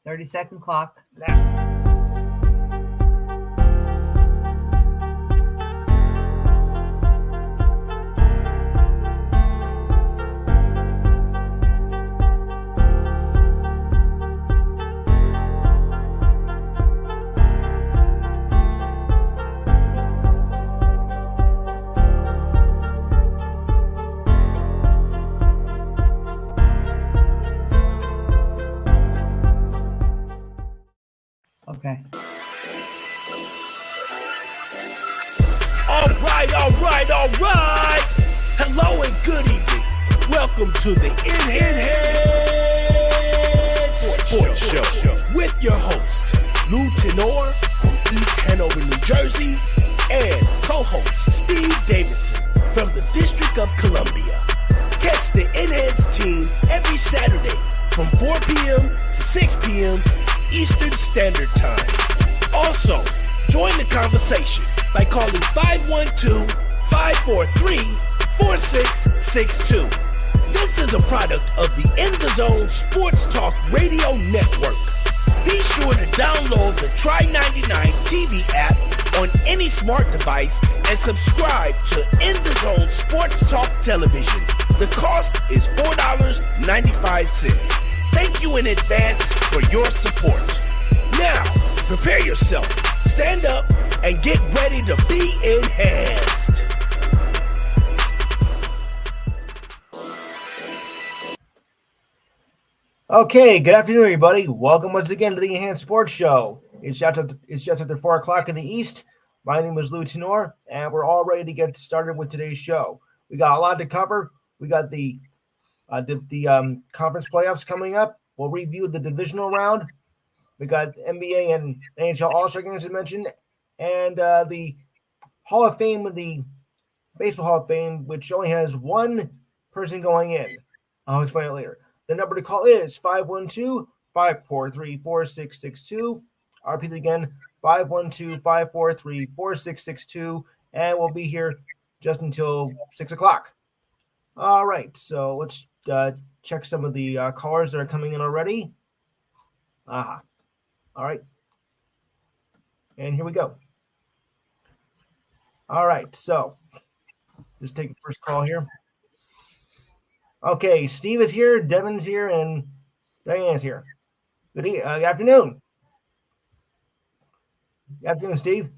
30-second clock. Okay. All right. Hello and good evening. Welcome to the Enhanced Sports Show with your host, Lou Tenor from East Hanover, New Jersey, and co-host Steve Davidson from the District of Columbia. Catch the Enhanced team every Saturday from 4 p.m. to 6 p.m. Eastern Standard Time. Also, join the conversation by calling 512-543-4662. This is a product of the In the Zone Sports Talk Radio Network. Be sure to download the Try99 TV app on any smart device and subscribe to In the Zone Sports Talk Television. The cost is $4.95. Thank you in advance for your support. Now, prepare yourself, stand up, and get ready to be enhanced. Okay, good afternoon, everybody. Welcome once again to the Enhanced Sports Show. It's just after 4 o'clock in the East. My name is Lou Tenor, and we're all ready to get started with today's show. We got a lot to cover. We got the conference playoffs coming up. We'll review the divisional round. We got NBA and NHL All-Star games to mention, and the Hall of Fame, the Baseball Hall of Fame, which only has one person going in. I'll explain it later. The number to call is 512-543-4662. I'll repeat it again, 512-543-4662, and we'll be here just until 6 o'clock. All right, so let's check some of the callers that are coming in already. All right. And here we go. All right, so just take the first call here. Okay, Steve is here, Devin's here, and Diane's here. Good afternoon. Good afternoon, Steve.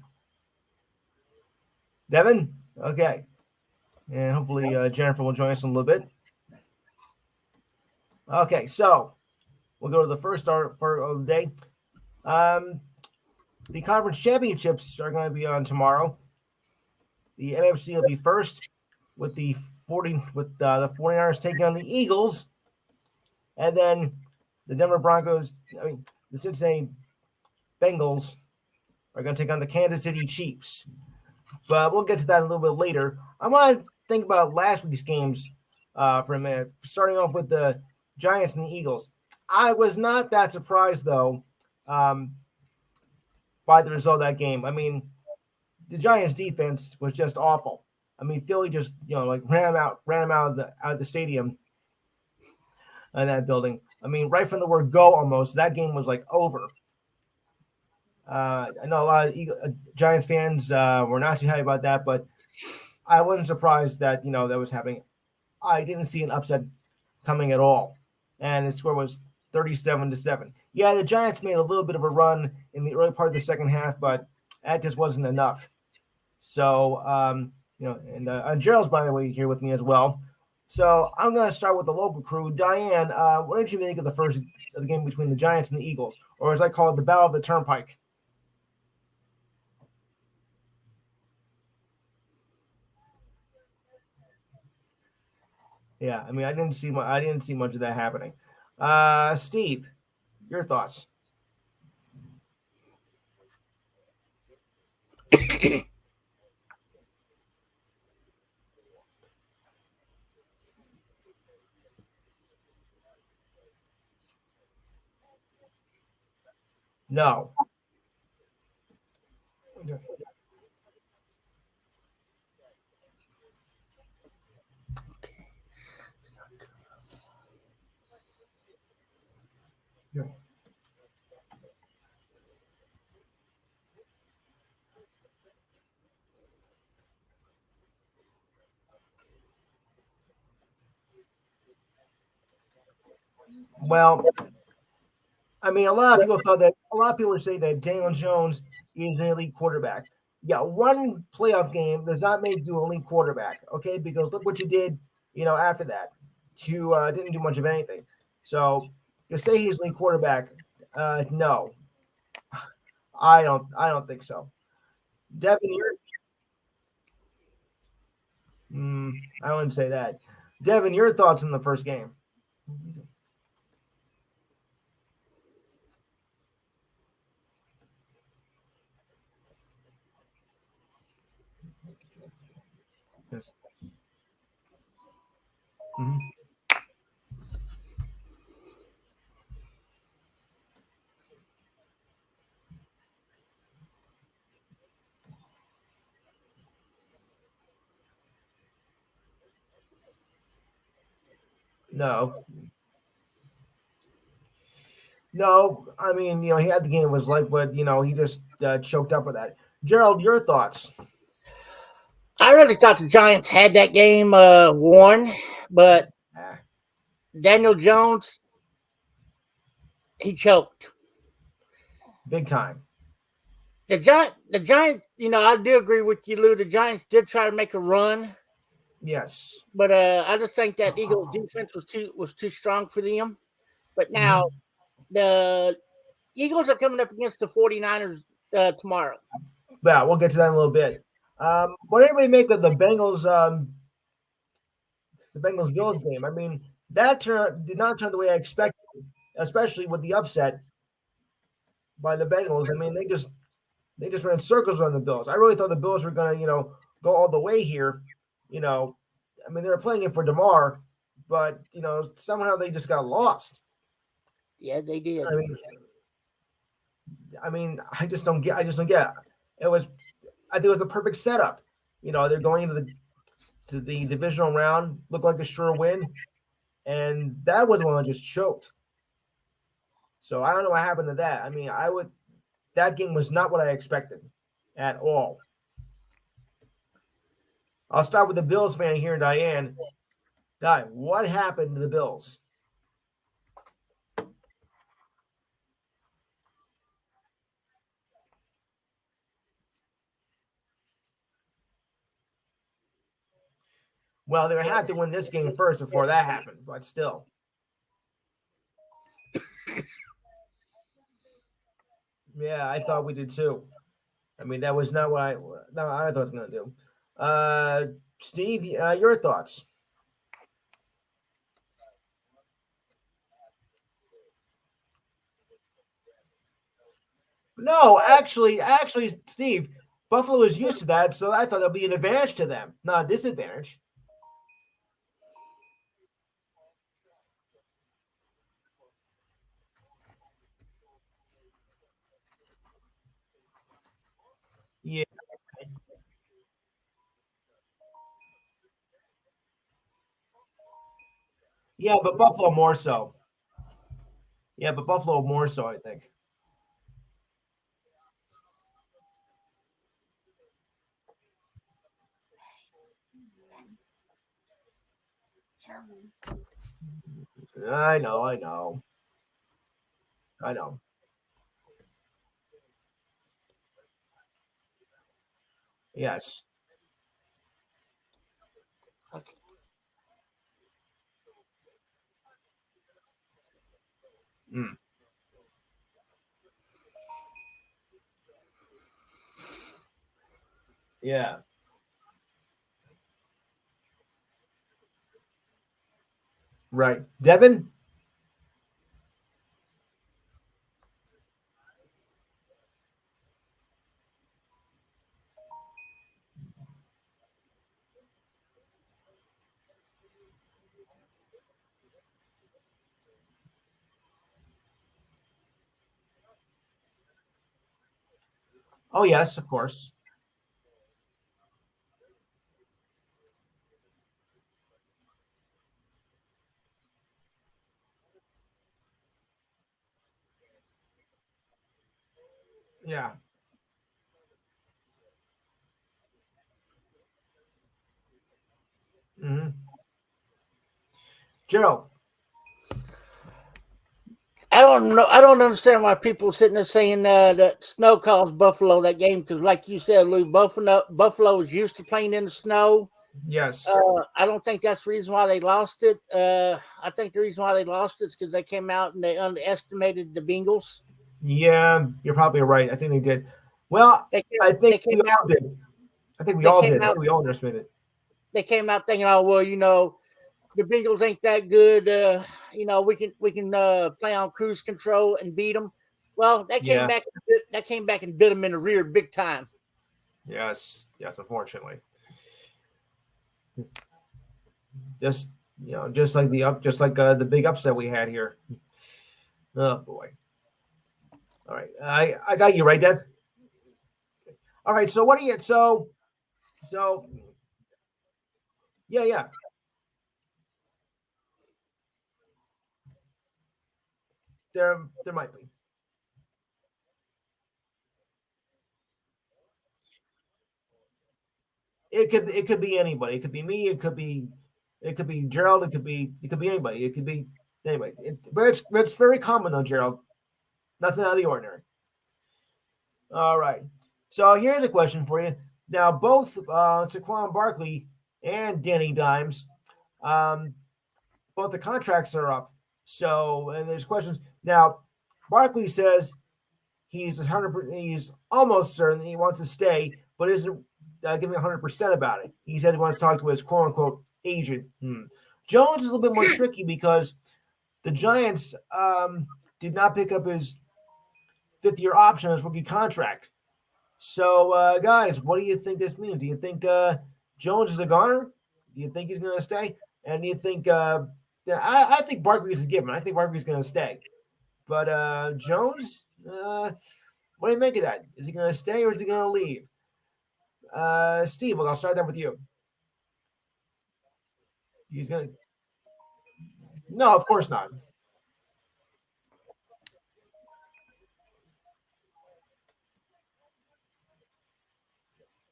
Devin? Okay. And hopefully Jennifer will join us in a little bit. Okay, so we'll go to the first start of the day. The conference championships are going to be on tomorrow. The NFC will be first with the 49ers taking on the Eagles, and then the the Cincinnati Bengals are going to take on the Kansas City Chiefs. But we'll get to that a little bit later. I want to think about last week's games for a minute, starting off with the Giants and the Eagles. I was not that surprised, though, by the result of that game. I mean, the Giants' defense was just awful. I mean, Philly just, ran him out of the stadium in that building. I mean, right from the word go almost, that game was over. I know a lot of Giants fans were not too happy about that, but I wasn't surprised that, that was happening. I didn't see an upset coming at all. And the score was 37-7. Yeah, the Giants made a little bit of a run in the early part of the second half, but that just wasn't enough. So, and Gerald's, by the way, here with me as well. So I'm going to start with the local crew. Diane, what did you make of the game between the Giants and the Eagles, or as I call it, the Battle of the Turnpike? Yeah, I mean, I didn't see much of that happening. Steve, your thoughts? No. Yeah. Well, I mean, a lot of people thought that. A lot of people were saying that Daniel Jones is an elite quarterback. Yeah, one playoff game does not make you an elite quarterback. Okay, because look what you did. After that, you didn't do much of anything. So to say he's an elite quarterback, no, I don't. I don't think so. Devin, I wouldn't say that. Devin, your thoughts on the first game? Yes. Mhm. No, no. I mean, he had the game of his life, but he just choked up with that. Gerald, your thoughts? I really thought the Giants had that game won, but Ah, Daniel Jones, he choked. big time. The Giants, I do agree with you, Lou. The Giants did try to make a run, Yes. but I just think that Eagles defense was too strong for them. But now Mhm. the Eagles are coming up against the 49ers tomorrow. Yeah, we'll get to that in a little bit. What did everybody make of the Bengals Bills game? I mean, that did not turn the way I expected, especially with the upset by the Bengals. I mean, they just ran circles on the Bills. I really thought the Bills were gonna, go all the way here. You know, I mean, they were playing it for DeMar, but somehow they just got lost. Yeah, they did. I mean, I just don't get. It was, I think it was the perfect setup. They're going into the divisional round, looked like a sure win, and that was the one that just choked. So I don't know what happened to that. I mean, that game was not what I expected at all. I'll start with the Bills fan here, Diane. What happened to the Bills? Well, they had to win this game first before that happened, but still. Yeah, I thought we did too. I mean, that was not what I thought I was going to do. Steve, your thoughts? No, actually, Steve, Buffalo is used to that, so I thought that'd be an advantage to them, not a disadvantage. Yeah, yeah, but Buffalo more so. Yeah, but Buffalo more so, I think. I know. Yes. Okay. Mm, yeah. Right. Devin? Oh, yes, of course. Yeah. Mm-hmm. Gerald. I don't know. I don't understand why people are sitting there saying that snow caused Buffalo that game because, like you said, Lou, Buffalo is used to playing in the snow. Yes. I don't think that's the reason why they lost it. I think the reason why they lost it is because they came out and they underestimated the Bengals. Yeah, you're probably right. I think they did. Well, I think we all did. I think we all did. I think we all underestimated it. They came out thinking, oh well, the Bengals ain't that good. We can play on cruise control and beat them. Well, that came back. That came back and bit them in the rear big time. Yes, unfortunately. Just like the big upset we had here. Oh boy. All right, I got you right, Dev. All right, so what do you so yeah. There might be. It could be anybody. It could be me. It could be Gerald. It could be anybody. It could be anybody. But it's very common though, Gerald. Nothing out of the ordinary. All right. So here's a question for you. Now both Saquon Barkley and Danny Dimes, both the contracts are up. So and there's questions now. Barkley says he's almost certain he wants to stay, but isn't giving 100% about it. He said he wants to talk to his quote unquote agent. Jones is a little bit more tricky because the Giants did not pick up his fifth-year option on his rookie contract. So, guys, what do you think this means? Do you think Jones is a goner? Do you think he's going to stay? And do you think I think Barkley's a given. I think Barkley's going to stay. But Jones, what do you make of that? Is he going to stay or is he going to leave? Steve, I'll start that with you. He's going to. No, of course not.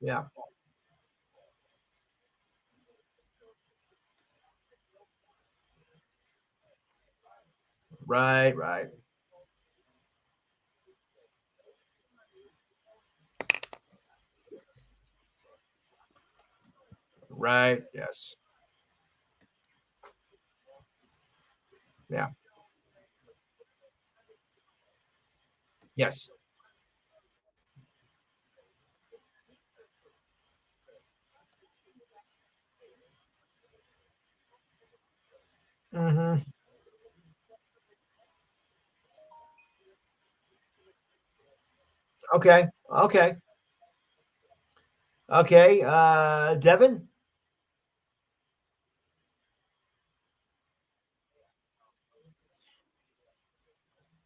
Yeah. Right. Right. Yes. Yeah. Yes. Mm-hmm. Okay. Devin,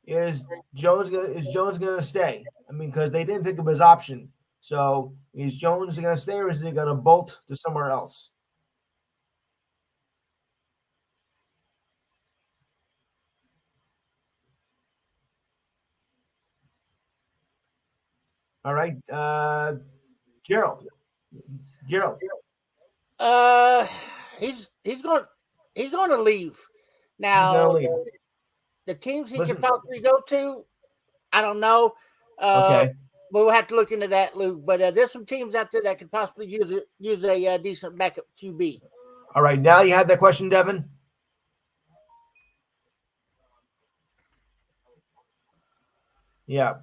is Jones gonna stay? I mean, because they didn't pick up his option. So is Jones gonna stay or is he gonna bolt to somewhere else? All right. Gerald. Gerald. Uh, he's going to leave. He's gonna Now, leave. the teams he Listen. could possibly go to, I don't know. Okay. But we'll have to look into that, Luke. But there's some teams out there that could possibly use a decent backup QB. All right. Now you have that question, Devin. Yeah.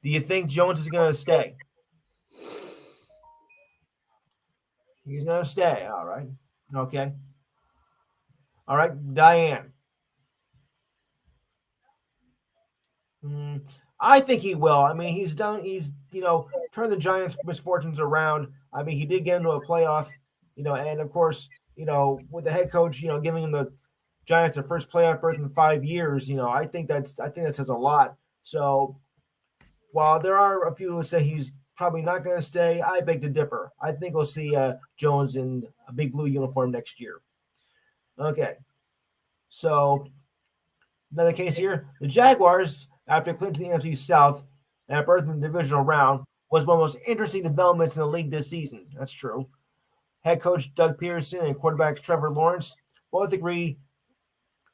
Do you think Jones is gonna stay? He's gonna stay. All right. Okay. All right, Diane. I think he will. I mean, he's turned the Giants' misfortunes around. I mean, he did get into a playoff, and of course, with the head coach, giving him the Giants their first playoff berth in 5 years, I think that says a lot. So while there are a few who say he's probably not going to stay, I beg to differ. I think we'll see Jones in a big blue uniform next year. Okay. So another case here, the Jaguars, after clinching the NFC South, and a berth in the divisional round was one of the most interesting developments in the league this season. That's true. Head coach Doug Peterson and quarterback Trevor Lawrence both agree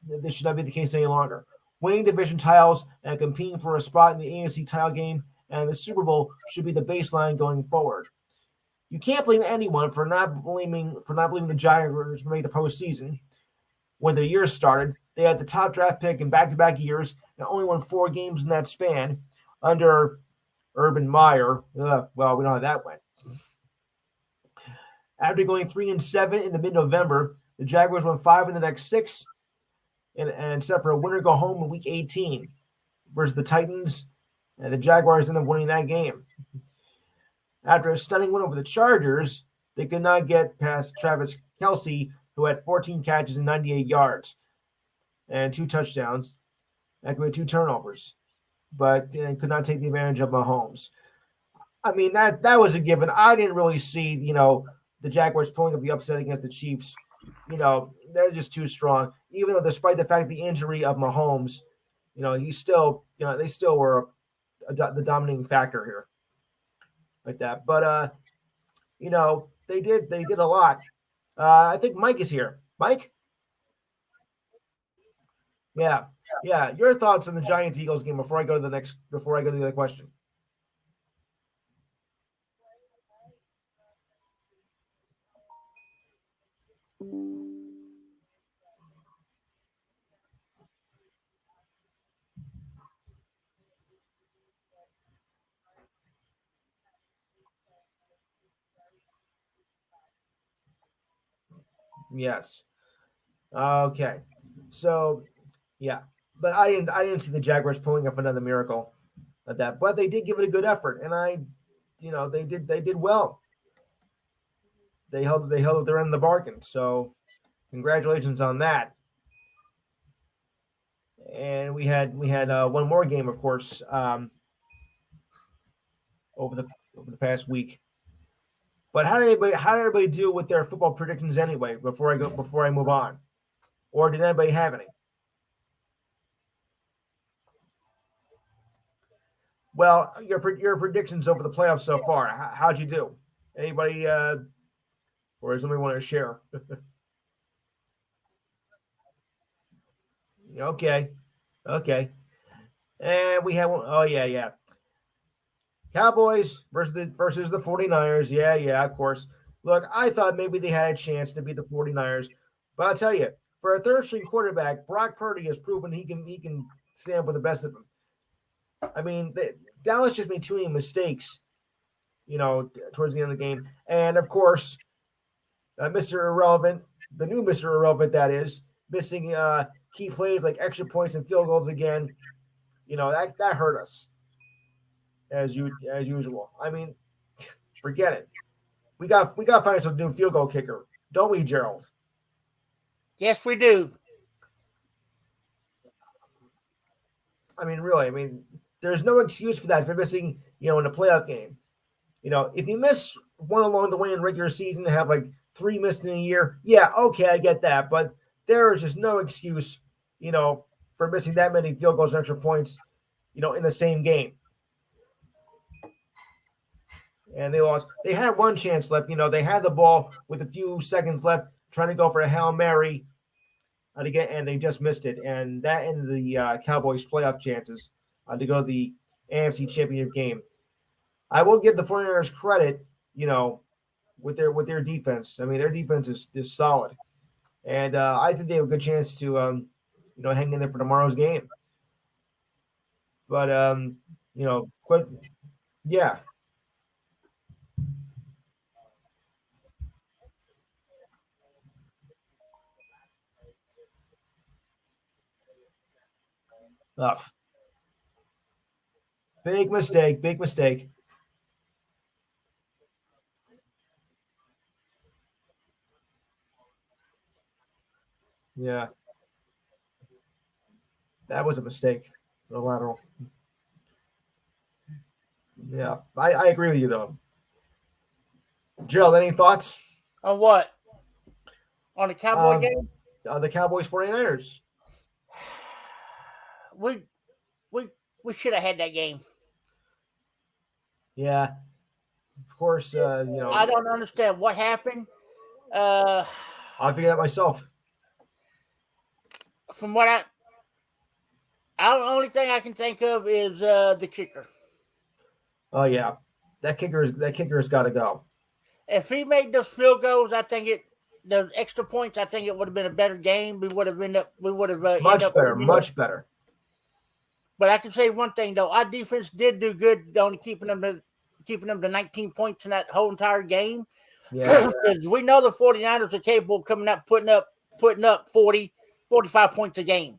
that this should not be the case any longer. Winning division titles and competing for a spot in the AFC title game and the Super Bowl should be the baseline going forward. You can't blame anyone for not believing the Jaguars to make the postseason. When the year started, they had the top draft pick in back-to-back years and only won 4 games in that span under Urban Meyer. Well, we know how that went. After going 3-7 in the mid-November, the Jaguars won 5 in the next 6, and except for a winner go home in Week 18 versus the Titans, and the Jaguars ended up winning that game. After a stunning win over the Chargers, they could not get past Travis Kelce, who had 14 catches and 98 yards and 2 touchdowns and committed 2 turnovers, but could not take the advantage of Mahomes. I mean, that was a given. I didn't really see, the Jaguars pulling up the upset against the Chiefs. They're just too strong. Even though, despite the fact the injury of Mahomes, he's still, they still were the dominating factor here, like that. But they did a lot. I think Mike is here. Mike? Yeah. Your thoughts on the Giants-Eagles game before I go to the other question. Yes. Okay. So, yeah. But I didn't see the Jaguars pulling up another miracle at that. But they did give it a good effort, and they did well. They held their end of the bargain. So, congratulations on that. And we had one more game, of course, over the past week. But how did everybody do with their football predictions anyway? Before I move on, or did anybody have any? Well, your predictions over the playoffs so far. How'd you do? Anybody? Or does somebody want to share? Okay. And we have one. Oh yeah. Cowboys versus the 49ers. Yeah, of course. Look, I thought maybe they had a chance to beat the 49ers. But I'll tell you, for a third-string quarterback, Brock Purdy has proven he can stand up with the best of them. I mean, Dallas just made too many mistakes, towards the end of the game. And, of course, Mr. Irrelevant, the new Mr. Irrelevant, that is, missing key plays like extra points and field goals again. That hurt us. As usual. I mean, forget it. We got to find some new field goal kicker, don't we, Gerald? Yes, we do. I mean, really. I mean, there's no excuse for that for missing, in a playoff game. If you miss one along the way in regular season to have like 3 missed in a year, yeah, okay, I get that. But there is just no excuse, for missing that many field goals and extra points, in the same game. And they lost. They had one chance left. They had the ball with a few seconds left, trying to go for a Hail Mary, and they just missed it. And that ended the Cowboys' playoff chances to go to the AFC Championship game. I will give the 49ers credit, with their defense. I mean, their defense is solid, and I think they have a good chance to, hang in there for tomorrow's game. But yeah. Ugh. Big mistake. Yeah. That was a mistake. The lateral. Yeah. I agree with you, though. Gerald, any thoughts? On what? On the Cowboy game? On the Cowboys 49ers. We should have had that game. Yeah. Of course, I don't understand what happened. I figured that myself. From what the only thing I can think of is the kicker. Oh yeah, that kicker's got to go. If he made those field goals, those extra points, I think it would have been a better game. We would have Much better. But I can say one thing though, our defense did do good on keeping them to 19 points in that whole entire game. Yeah, because we know the 49ers are capable of coming up putting up 40, 45 points a game.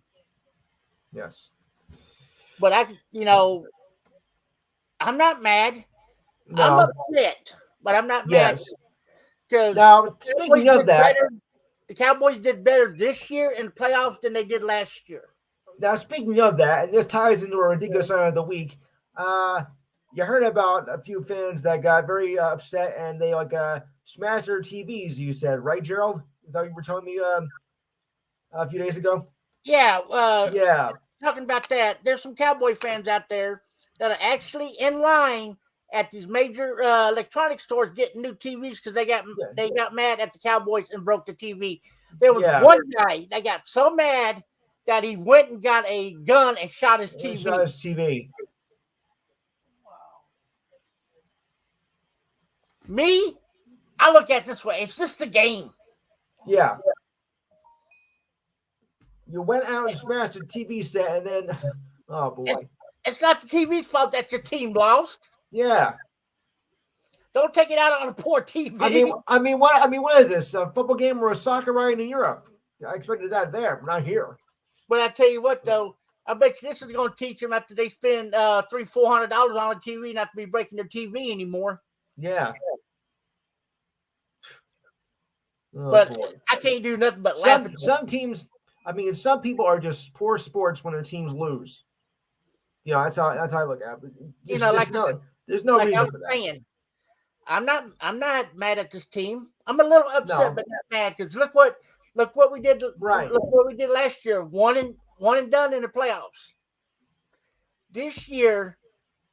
Yes. But I'm not mad. No. I'm upset, but I'm not mad. Because now, speaking of that, the Cowboys did better this year in the playoffs than they did last year. Now, speaking of that, and this ties into our ridiculous sign of the week, you heard about a few fans that got very upset and they smashed their TVs. You said, right, Gerald? Is that what you were telling me a few days ago? Yeah. Yeah. Talking about that, there's some Cowboy fans out there that are actually in line at these major electronic stores getting new TVs because they got mad at the Cowboys and broke the TV. There was one guy that got so mad that he went and got a gun and shot his TV. Me, I look at it this way. It's just a game. Yeah. You went out and smashed a TV set and then, oh, boy. It's not the TV's fault that your team lost. Yeah. Don't take it out on a poor TV. What is this? A football game or a soccer ride in Europe? I expected that there, but not here. But I tell you what, though, I bet you this is going to teach them after they spend $300-400 on a TV not to be breaking their TV anymore. Yeah. Oh, but boy. I can't do nothing but laugh. Some teams, some people are just poor sports when their teams lose. That's how I look at it. There's no reason for that. Saying, I'm not mad at this team. I'm a little upset, but not mad because look what we did. Right. Look what we did last year. One and done in the playoffs. This year,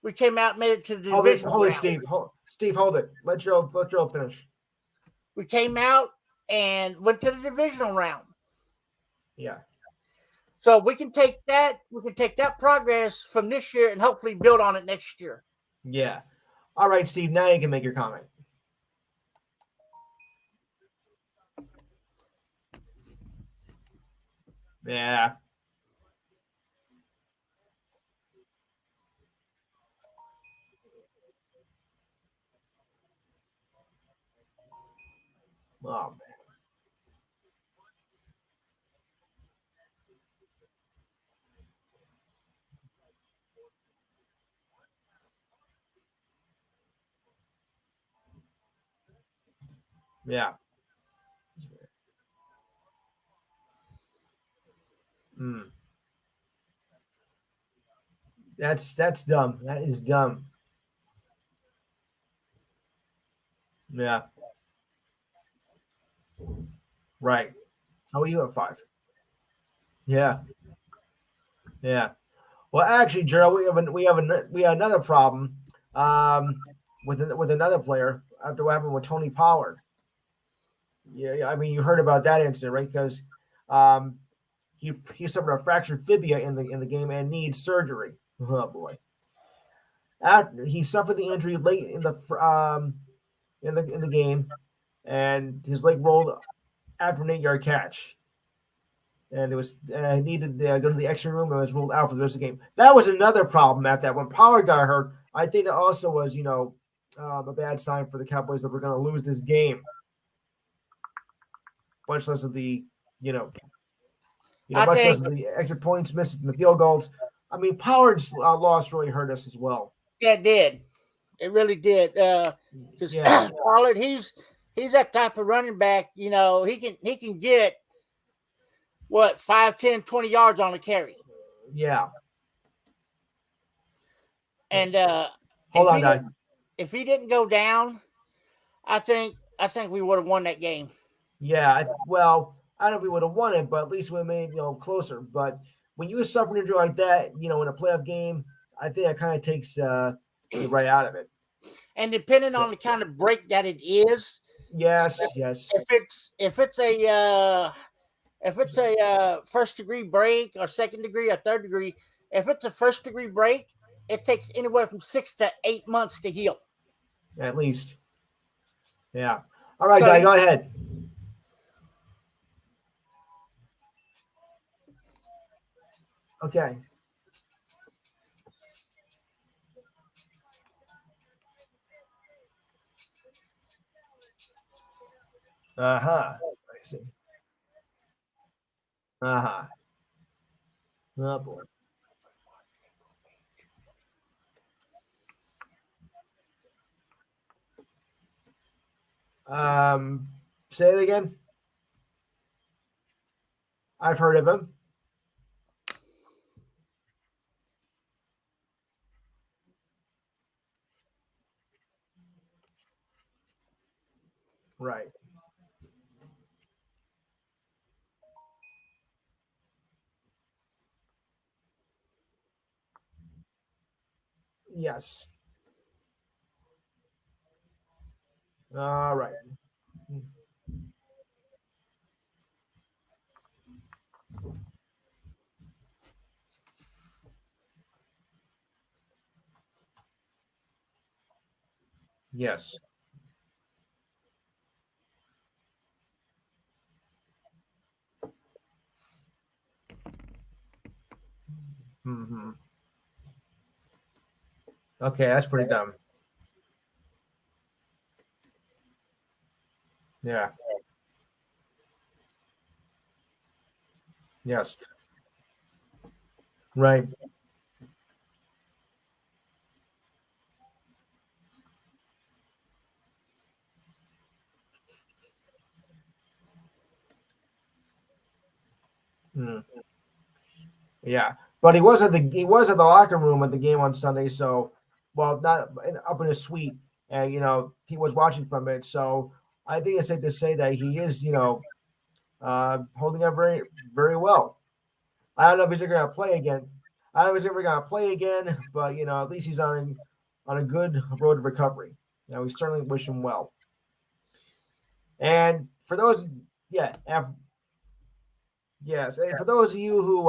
we came out and made it to the division. Hold it, Steve, hold it. Let Gerald finish. We came out and went to the divisional round. Yeah. So we can take that progress from this year and hopefully build on it next year. Yeah. All right, Steve, now you can make your comment. Yeah. Oh, man. Yeah. That's dumb. That is dumb. Yeah. Right. How are you at 5? Yeah. Yeah. Well, actually, Gerald, we have another problem with another player after what happened with Tony Pollard. Yeah, you heard about that incident, right? Because he suffered a fractured fibula in the game and needs surgery. Oh boy! He suffered the injury late in the game, and his leg rolled after an 8-yard catch, and it was he needed to go to the extra room and was ruled out for the rest of the game. That was another problem after that. When Pollard got hurt, I think that also was a bad sign for the Cowboys that we're going to lose this game. Much less of the much less of the extra points missed in the field goals. Pollard's loss really hurt us as well. Yeah, it did. It really did. Because Pollard, he's that type of running back. He can get 5, 10, 20 yards on a carry. Yeah. And hold on, guys. If he didn't go down, I think we would have won that game. Yeah. I don't know if we would have won it, but at least we made closer. But when you suffer an injury like that, in a playoff game, I think that kind of takes you right out of it. And depending on the kind of break that it is, Yes. if it's a first degree break or second degree or third degree, if it's a first degree break, it takes anywhere from 6 to 8 months to heal. At least. Yeah. All right, So Guy, go ahead. Okay. I see. Oh boy. Say it again. I've heard of him. Right. Yes. All right. Yes. Mm-hmm. Okay, that's pretty dumb. Yeah. Yes. Right. Mm. Yeah, but he was at the locker room at the game on Sunday. So, well, not up in his suite, and he was watching from it. So I think it's safe to say that he is holding up very very well. I don't know if he's ever going to play again. I don't know if he's ever going to play again, but at least he's on a good road to recovery. We certainly wish him well. And for those, yes, and for those of you who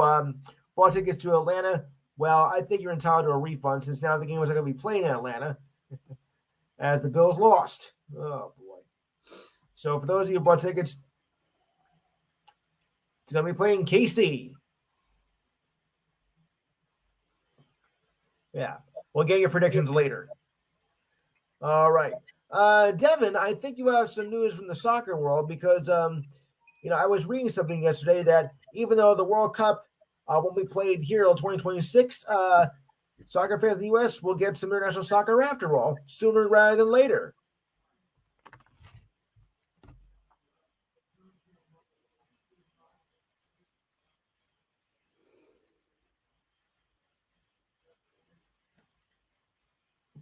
bought tickets to Atlanta, well, I think you're entitled to a refund since now the game was not going to be playing in Atlanta as the Bills lost. Oh, boy. So for those of you who bought tickets, it's going to be playing KC. Yeah. We'll get your predictions later. All right. Devin, I think you have some news from the soccer world because, I was reading something yesterday that even though the World Cup won't be played here until 2026, soccer fans in the U.S. will get some international soccer after all, sooner rather than later.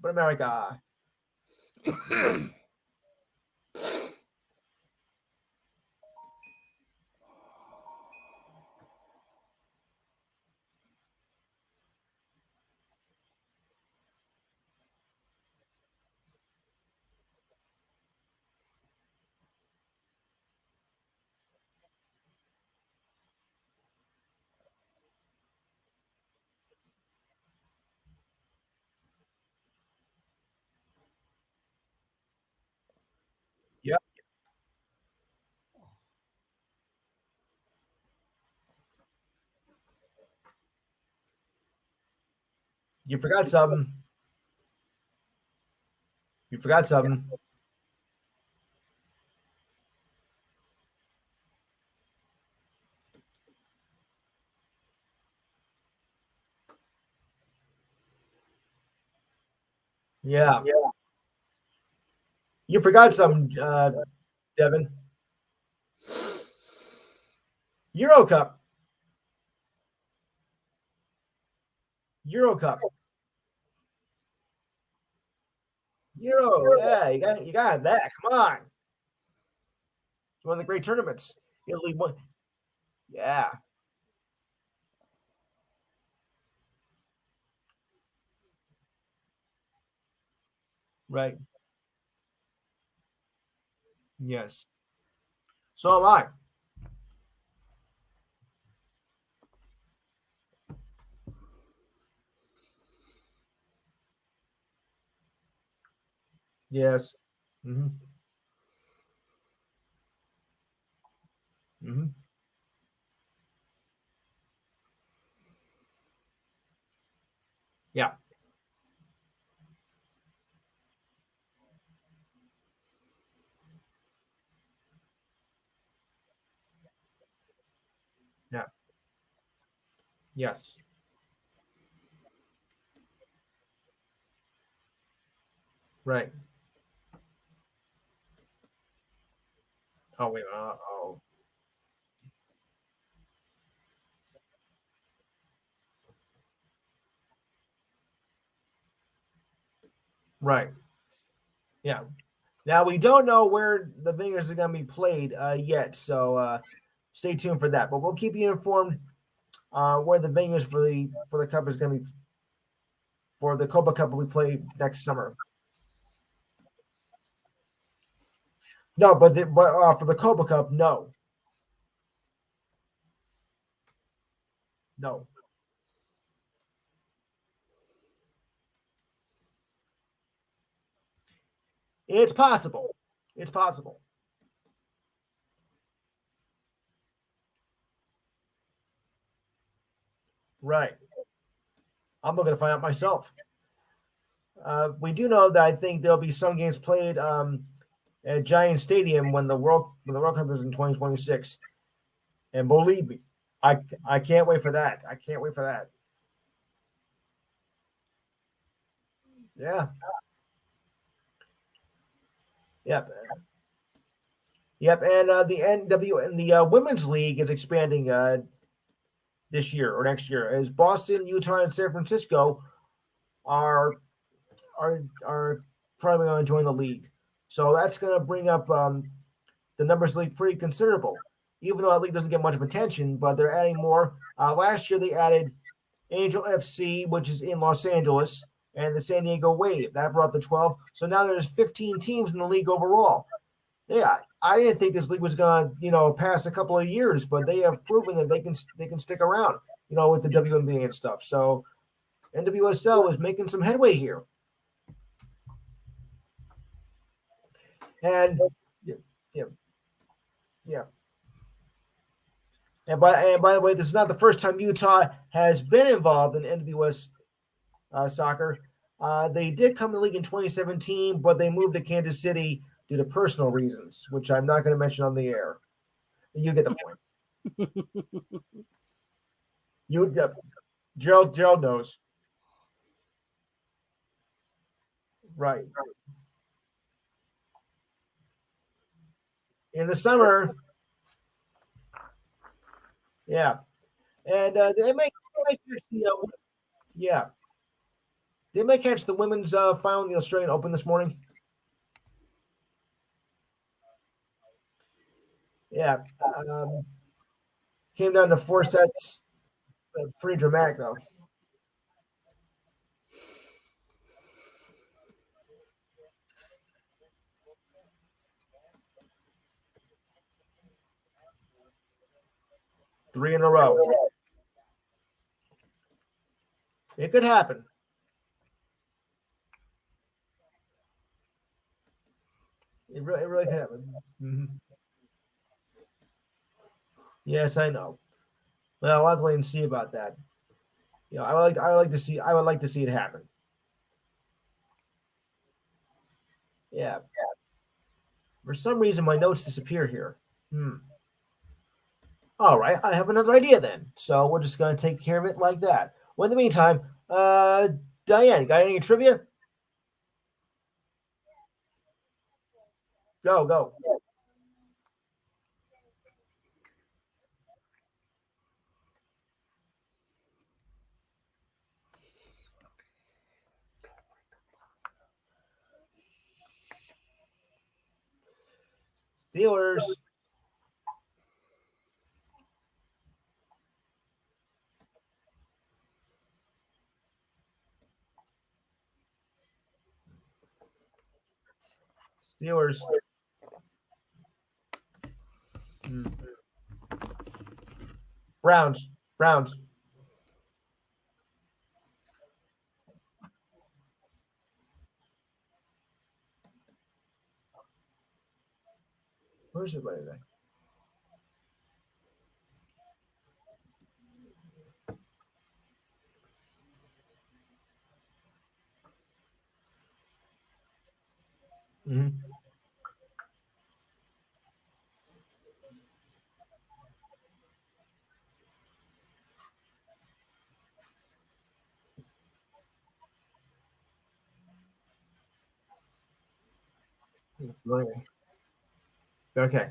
But America. Yep. You forgot something. You forgot something. Yeah. You forgot something, Devin. Euro Cup. Euro Cup. Euro. Yeah, you got that. Come on. It's one of the great tournaments. Italy won. Yeah. Right. Yes. So am I. Yes. Hmm. Hmm. Yeah. Yeah. Yes. Right. Oh wait. Oh. Right. Yeah. Now we don't know where the Vingers are going to be played yet, so stay tuned for that. But we'll keep you informed where the Vingers for the Cup is going to be for the Copa Cup we play next summer. No, but for the Copa Cup, no, no. It's possible. It's possible. Right. I'm looking to find out myself. We do know that I think there'll be some games played at Giant Stadium when the World Cup is in 2026. And believe me, I can't wait for that. I can't wait for that. Yeah. Yep. Yep. And the NW and the Women's League is expanding this year or next year. As Boston, Utah, and San Francisco are are probably going to join the league. So that's going to bring up the numbers of the league pretty considerable. Even though that league doesn't get much of attention, but they're adding more. Last year they added Angel FC, which is in Los Angeles, and the San Diego Wave. That brought up to 12. So now there's 15 teams in the league overall. Yeah, I didn't think this league was going to, pass a couple of years, but they have proven that they can stick around, with the WNBA and stuff. So NWSL is making some headway here. And yeah, yeah, yeah. And by the way, this is not the first time Utah has been involved in NWS soccer. They did come to the league in 2017, but they moved to Kansas City due to personal reasons, which I'm not going to mention on the air. You get the point. Gerald knows. Right. In the summer, yeah, and they may catch yeah, they may catch the women's final in the Australian Open this morning. Yeah, came down to 4 sets. Pretty dramatic though. Three in a row. It could happen. It really could happen. Mm-hmm. Yes, I know. Well, I'll have to wait and see about that. I would like to see it happen. Yeah. For some reason, my notes disappear here. All right, I have another idea then. So we're just going to take care of it like that. Well, in the meantime, Diane, got any trivia? Go. Steelers. Steelers. Browns. Where's everybody today? Mm-hmm. Okay.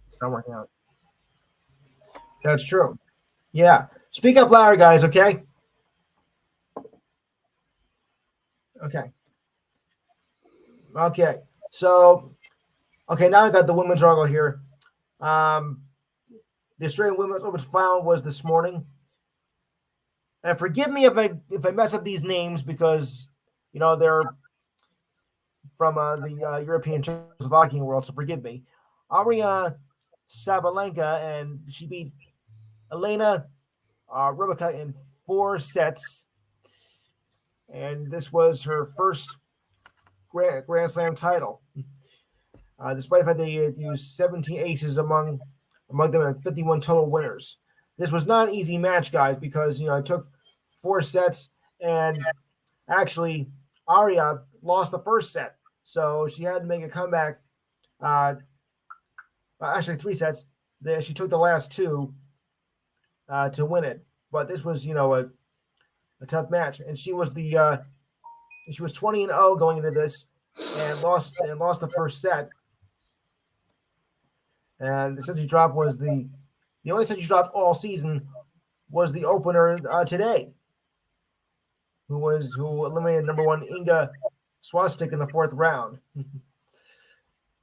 It's not working out. That's true. Yeah. Speak up louder, guys, okay? Okay. Okay. So, now I got the women's article here. The Australian women's final was this morning. And forgive me if I mess up these names because, they're from the European Czechoslovakian world, so forgive me. Aria Sabalenka, and she beat Elena Rybakina in 4 sets. And this was her first Grand Slam title. Despite the fact they used 17 aces among them and 51 total winners. This was not an easy match, guys, because it took 4 sets, and actually Aria lost the first set, so she had to make a comeback. Actually 3 sets. She took the last 2 to win it, but this was a tough match, and she was 20-0 going into this, and lost the first set. And the set she dropped was the only set she dropped all season was the opener today, who eliminated number 1 Inga Swiatek in the 4th round.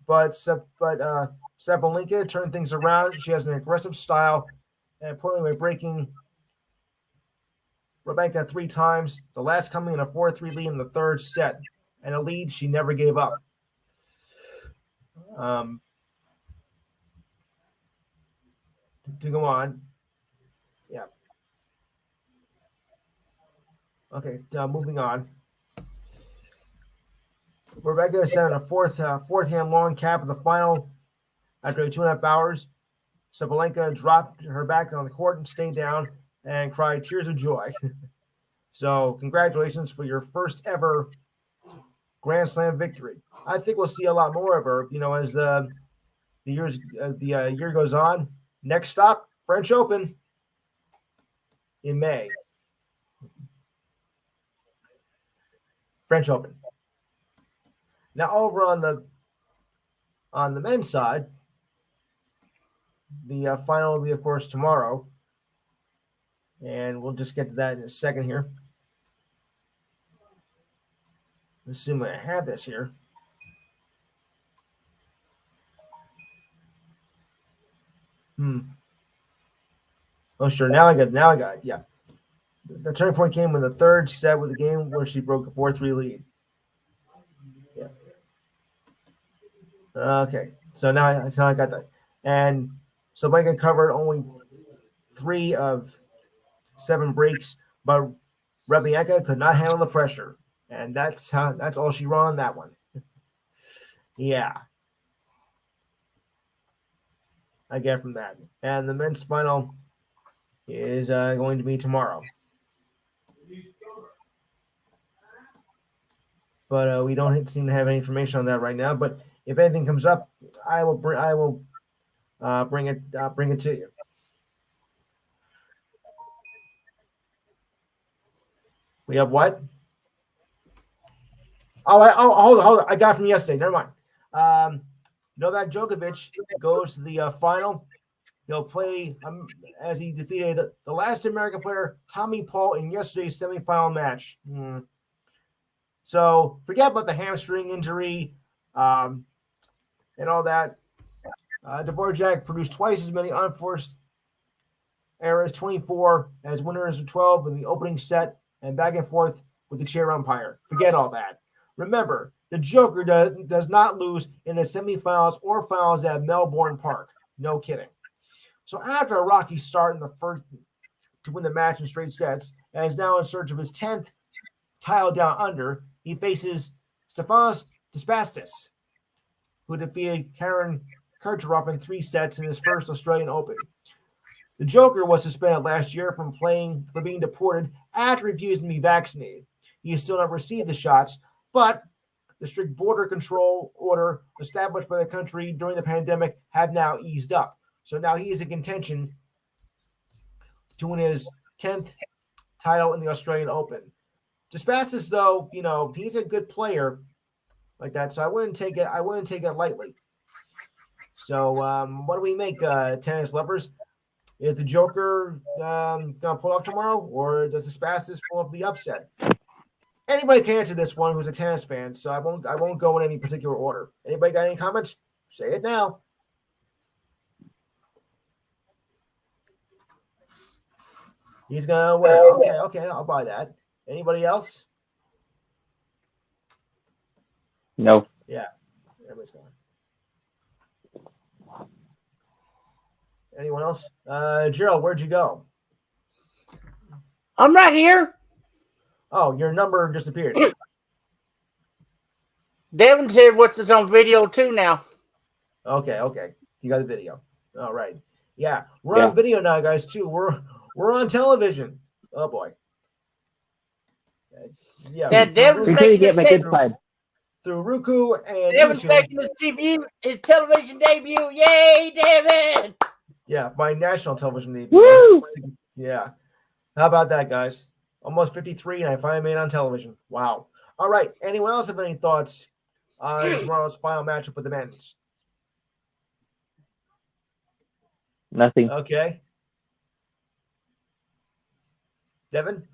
But Sabalenka turned things around. She has an aggressive style, and importantly by breaking Rybakina 3 times, the last coming in a 4-3 lead in the 3rd set, and a lead she never gave up. To go on. Yeah. Okay, moving on. Rybakina set on a fourth hand long cap in the final after 2.5 hours. Sabalenka dropped her back on the court and stayed down and cried tears of joy. So congratulations for your first ever Grand Slam victory. I think we'll see a lot more of her, as the year goes on. Next stop, French Open in May. French Open. Now over on the men's side, the final will be, of course, tomorrow. And we'll just get to that in a second here. Assuming I have this here. Oh, sure. Now I got it. Yeah. The turning point came in the 3rd set with the game where she broke a 4-3 lead. Yeah. Okay. So now I got that. And Sabalenka covered only 3 of 7 breaks, but Rybakina could not handle the pressure. And that's all she wrote on that one. Yeah. I get from that. And the men's final is going to be tomorrow. But we don't seem to have any information on that right now. But if anything comes up, I will bring it to you. We have what? Hold on. I got it from yesterday. Never mind. Novak Djokovic goes to the final. He'll play as he defeated the last American player, Tommy Paul, in yesterday's semifinal match. So forget about the hamstring injury and all that. Dvorak produced twice as many unforced errors, 24 as winners of 12 in the opening set, and back and forth with the chair umpire. Forget all that. Remember, the Joker does not lose in the semifinals or finals at Melbourne Park. No kidding. So after a rocky start in the first to win the match in straight sets, and is now in search of his 10th title down under, he faces Stefanos Tsitsipas, who defeated Karen Kucherov in 3 sets in his first Australian Open. The Joker was suspended last year from playing for being deported after refusing to be vaccinated. He has still not received the shots, but the strict border control order established by the country during the pandemic have now eased up. So now he is in contention to win his 10th title in the Australian Open. Tsitsipas, though, he's a good player like that, so I wouldn't take it lightly. So what do we make, tennis lovers? Is the Joker gonna pull off tomorrow, or does Tsitsipas pull off the upset? Anybody can answer this one who's a tennis fan, so I won't go in any particular order. Anybody got any comments? Say it now. He's gonna win. Okay, I'll buy that. Anybody else? No. Yeah, everybody's going. Anyone else? Gerald, where'd you go? I'm right here. Oh, your number disappeared. Devin said what's this on video too now. Okay. You got the video. All right. Yeah, we're on video now, guys, too. We're on television. Oh boy. Yeah. Devin's Until you making get my good side. Through Roku and Devin's YouTube. making his television debut. Yay, Devin! Yeah, my national television debut. Woo! Yeah. How about that, guys? Almost 53, and I finally made it on television. Wow. All right. Anyone else have any thoughts on tomorrow's final matchup with the men's? Nothing. Okay. Devin?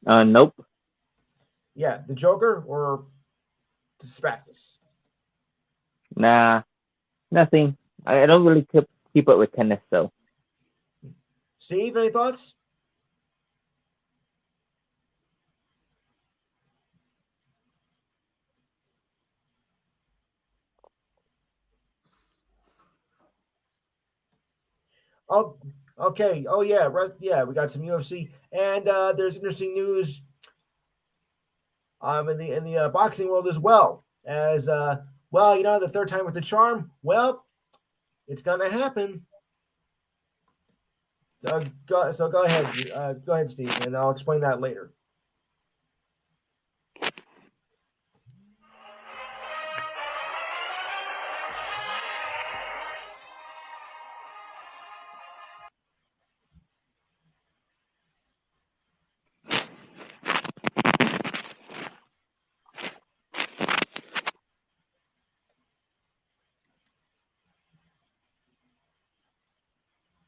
Nope. Yeah, the Joker or the Spastus? Nah. Nothing. I don't really keep up with tennis, so. Steve, any thoughts? Oh, okay. Oh, yeah. Right. Yeah, we got some UFC, and there's interesting news in the boxing world as well. As the third time with the charm. Well, it's gonna happen. So go ahead, Steve, and I'll explain that later.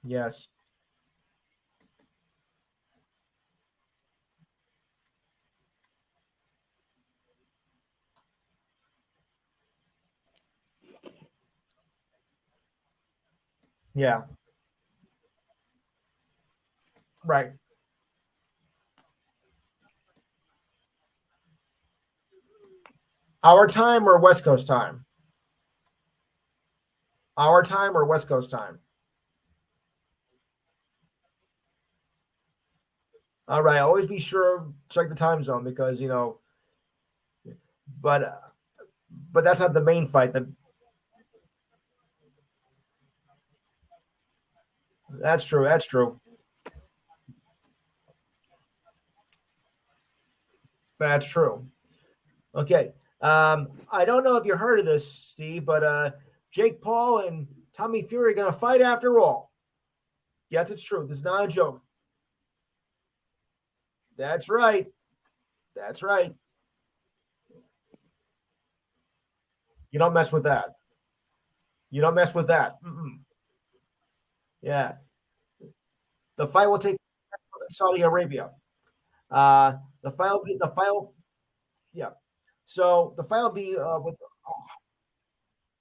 Yes. Yeah. Right. Our time or West Coast time? Our time or West Coast time? All right. Always be sure to check the time zone because but that's not the main fight. That's true. That's true. That's true. Okay. I don't know if you heard of this, Steve, but Jake Paul and Tommy Fury are going to fight after all. Yes, it's true. This is not a joke. That's right. That's right. You don't mess with that. You don't mess with that. Mm-mm. Yeah. The fight will take Saudi Arabia. The fight. Yeah. So the fight will be with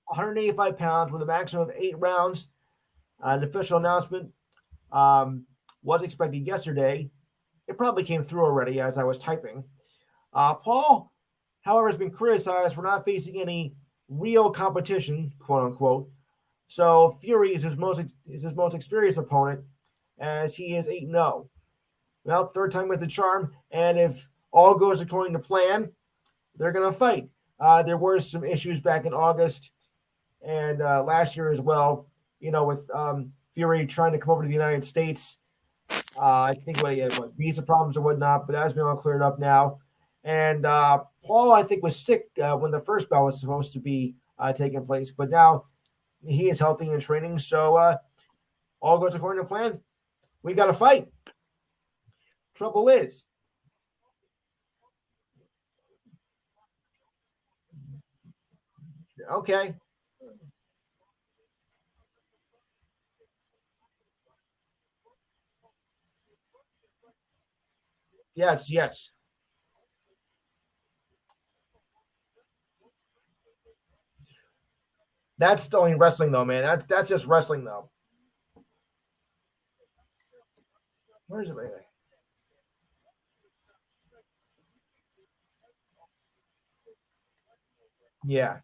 185 pounds with a maximum of 8 rounds. An official announcement was expected yesterday. It probably came through already as I was typing. Paul, however, has been criticized for not facing any real competition, quote unquote. So Fury is his most experienced opponent, as he is 8-0. Well, third time with the charm, and if all goes according to plan, they're going to fight. There were some issues back in August and last year as well, with Fury trying to come over to the United States. I think he had visa problems or whatnot, but that's been all cleared up now. And Paul, I think, was sick when the first bout was supposed to be taking place, but now he is healthy and training, so all goes according to plan. We got to fight. Trouble is, okay. Yes. That's still in wrestling, though, man. That's just wrestling, though. Where is it? Yeah.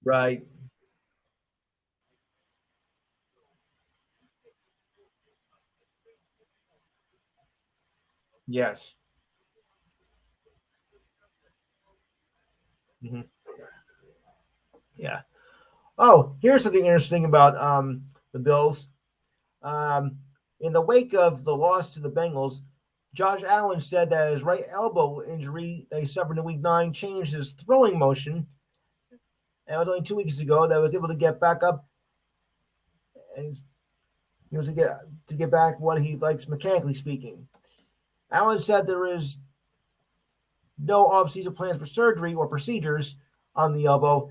Right. Yes. Mm-hmm. Yeah. Oh, here's something interesting about the Bills. In the wake of the loss to the Bengals, Josh Allen said that his right elbow injury that he suffered in Week 9 changed his throwing motion. And it was only 2 weeks ago that he was able to get back up, and he was to get back what he likes mechanically speaking. Allen said there is no off-season plans for surgery or procedures on the elbow,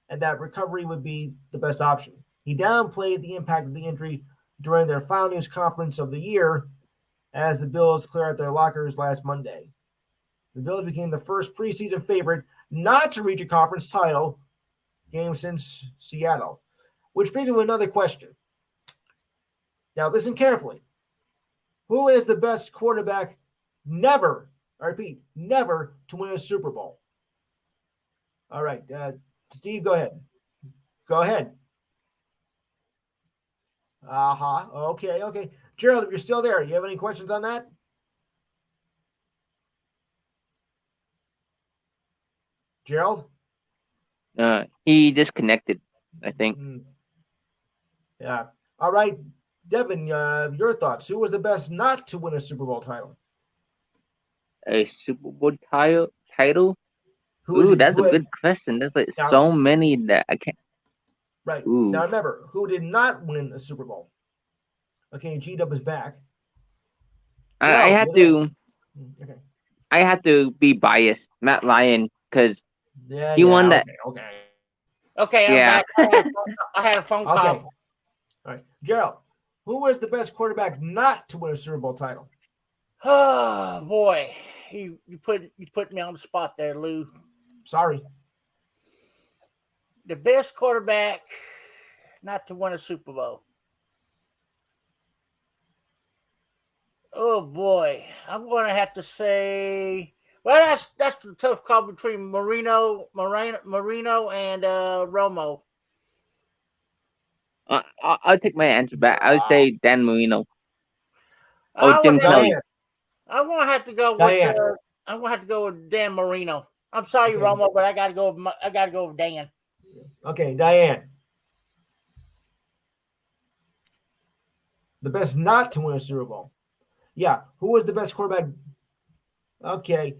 and that recovery would be the best option. He downplayed the impact of the injury during their final news conference of the year as the Bills cleared out their lockers last Monday. The Bills became the first preseason favorite not to reach a conference title game since Seattle, which brings me to another question. Now, listen carefully. Who is the best quarterback never, I repeat, never to win a Super Bowl? All right, Steve, go ahead. Go ahead. Okay. Gerald, if you're still there, you have any questions on that? Gerald? He disconnected, I think. Yeah. All right, Devin, your thoughts. Who was the best not to win a Super Bowl title? A Super Bowl title? Ooh, that's a good question. There's like so many that I can't. Right. Ooh. Now remember, who did not win a Super Bowl? Okay, G-Dub is back. I had to. Okay. I had to be biased, Matt Ryan, because he won that. Okay. I'm back. I had a phone call. Okay. All right, Gerald, who was the best quarterback not to win a Super Bowl title? Oh boy, you put me on the spot there, Lou. Sorry. The best quarterback not to win a Super Bowl. Oh boy, I'm going to have to say. Well, that's the tough call between Marino and Romo. I'll take my answer back. I would say Dan Marino. Oh, Jim Kelly. I'm gonna have to go with. I'm gonna have to go with Dan Marino. I'm sorry, Romo, but I gotta go with Dan. Okay, Diane. The best not to win a Super Bowl. Yeah, who was the best quarterback? Okay,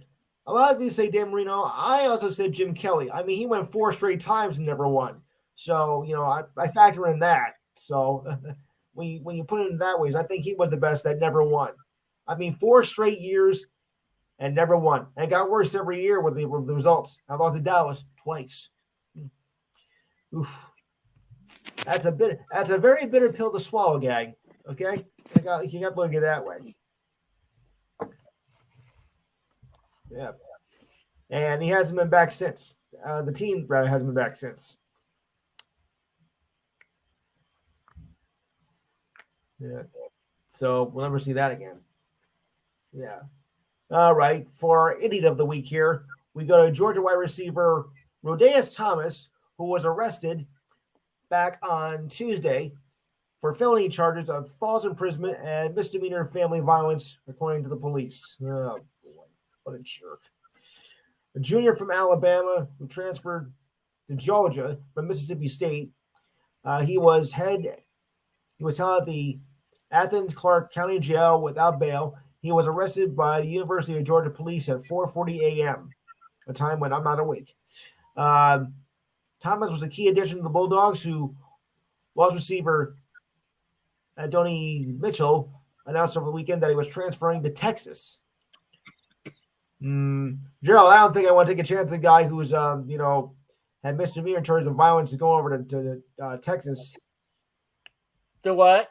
a lot of these say Dan Marino. I also said Jim Kelly. I mean, he went 4 straight times and never won. So, I factor in that. So, when you put it in that ways, I think he was the best that never won. I mean, 4 straight years and never won. And it got worse every year with the results. I lost to Dallas twice. Oof. That's a very bitter pill to swallow, gang. Okay? You got to look at it that way. Yeah. And he hasn't been back since. The team rather hasn't been back since. Yeah. So we'll never see that again. Yeah. All right. For our idiot of the week here, we go to Georgia wide receiver Rodeus Thomas, who was arrested back on Tuesday for felony charges of false imprisonment and misdemeanor family violence, according to the police. Oh, boy. What a jerk. A junior from Alabama who transferred to Georgia from Mississippi State. He was held at the Athens Clarke County Jail without bail. He was arrested by the University of Georgia police at 4:40 a.m., a time when I'm not awake. Thomas was a key addition to the Bulldogs, who wide receiver Donnie Mitchell announced over the weekend that he was transferring to Texas. Gerald, I don't think I want to take a chance on a guy who's, had misdemeanor charges of violence to go over to Texas. Do what?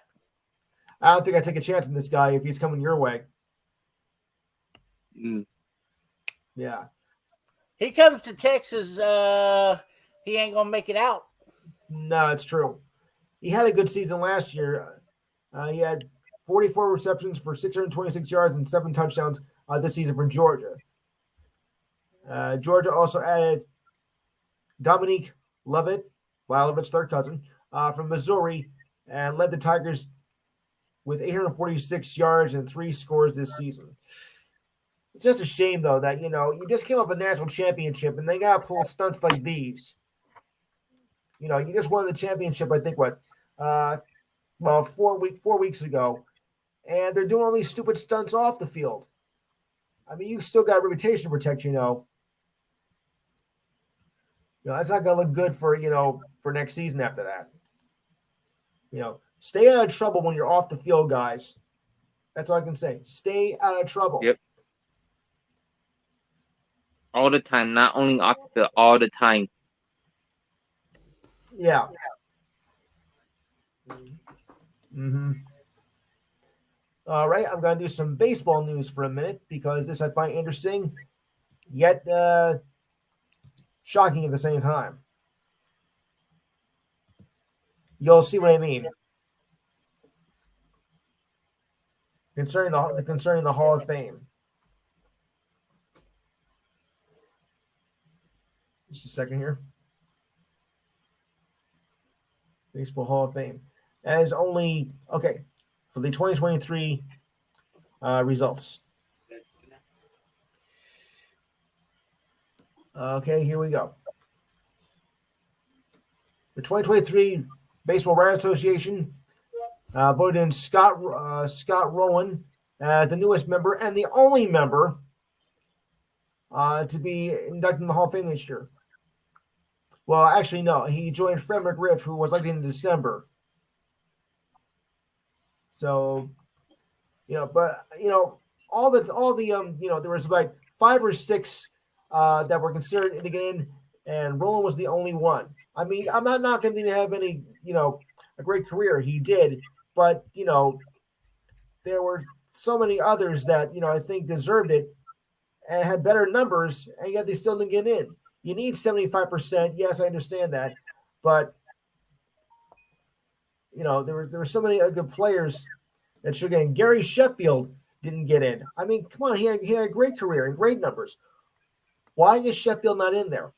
I don't think I take a chance on this guy if he's coming your way. Yeah. He comes to Texas, he ain't gonna make it out. No, it's true. He had a good season last year. He had 44 receptions for 626 yards and 7 touchdowns this season for Georgia. Georgia also added Dominique Lovett, Lovett's third cousin, from Missouri, and led the Tigers with 846 yards and 3 scores this season. It's just a shame, though, that, you just came up a national championship and they got to pull stunts like these. You just won the championship, I think, 4 weeks ago, and they're doing all these stupid stunts off the field. I mean, you still got a reputation to protect, that's not going to look good for next season after that. Stay out of trouble when you're off the field, guys. That's all I can say. Stay out of trouble. Yep. All the time, not only off the field, all the time. Yeah. Mm-hmm. All right, I'm going to do some baseball news for a minute because this I find interesting, yet shocking at the same time. You'll see what I mean. Concerning the Hall of Fame. Just a second here. Baseball Hall of Fame. As only, okay, for the 2023 results. Okay, here we go. The 2023 Baseball Writers Association voted in Scott Rowan as the newest member and the only member to be inducted in the Hall of Fame this year. Well, actually, no. He joined Fred McGriff, who was elected in December. So, all the there was like 5 or 6 that were considered to get in, and Roland was the only one. I mean, I'm not knocking him to have any, a great career. He did, but there were so many others that I think deserved it and had better numbers, and yet they still didn't get in. You need 75%. Yes, I understand that, but there were so many good players that should get in. Gary Sheffield didn't get in. I mean, come on, he had a great career and great numbers. Why is Sheffield not in there?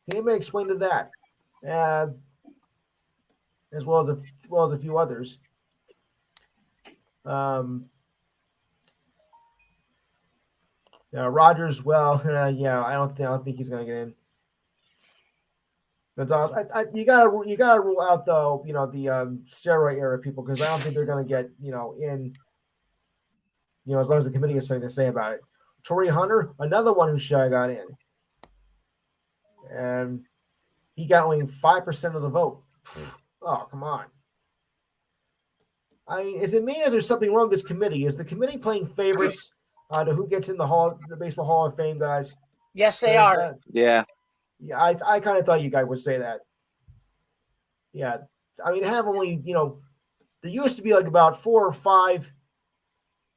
Can anybody explain to that? As well as a few others. Rogers, I don't think he's going to get in. Gonzalez, you gotta rule out though, the steroid era people, because I don't think they're going to get in. As long as the committee has something to say about it. Torrey Hunter, another one who should have got in, and he got only 5% of the vote. Oh, come on. I mean, is it me or is there something wrong with this committee? Is the committee playing favorites to who gets in the Baseball Hall of Fame, guys? Yes, they are. Yeah. Yeah, I kind of thought you guys would say that. Yeah. I mean, have only, there used to be like about 4 or 5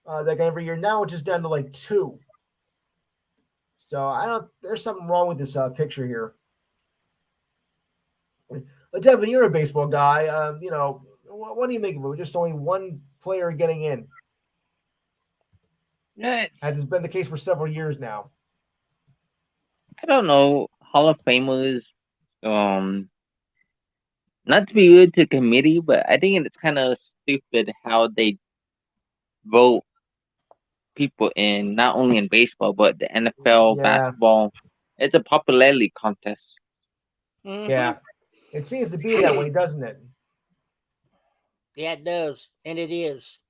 that guy every year. Now it's just down to like 2. So I don't. There's something wrong with this picture here. But Devin, you're a baseball guy. What do you make of it? With just only one player getting in, Yeah, as has been the case for several years now. I don't know. Hall of Famers, not to be rude to committee, but I think it's kind of stupid how they vote people in, not only in baseball, but the NFL, Yeah. basketball. It's a popularity contest. Mhm. Yeah, it seems to be that way, doesn't it? Yeah, it does, and it is.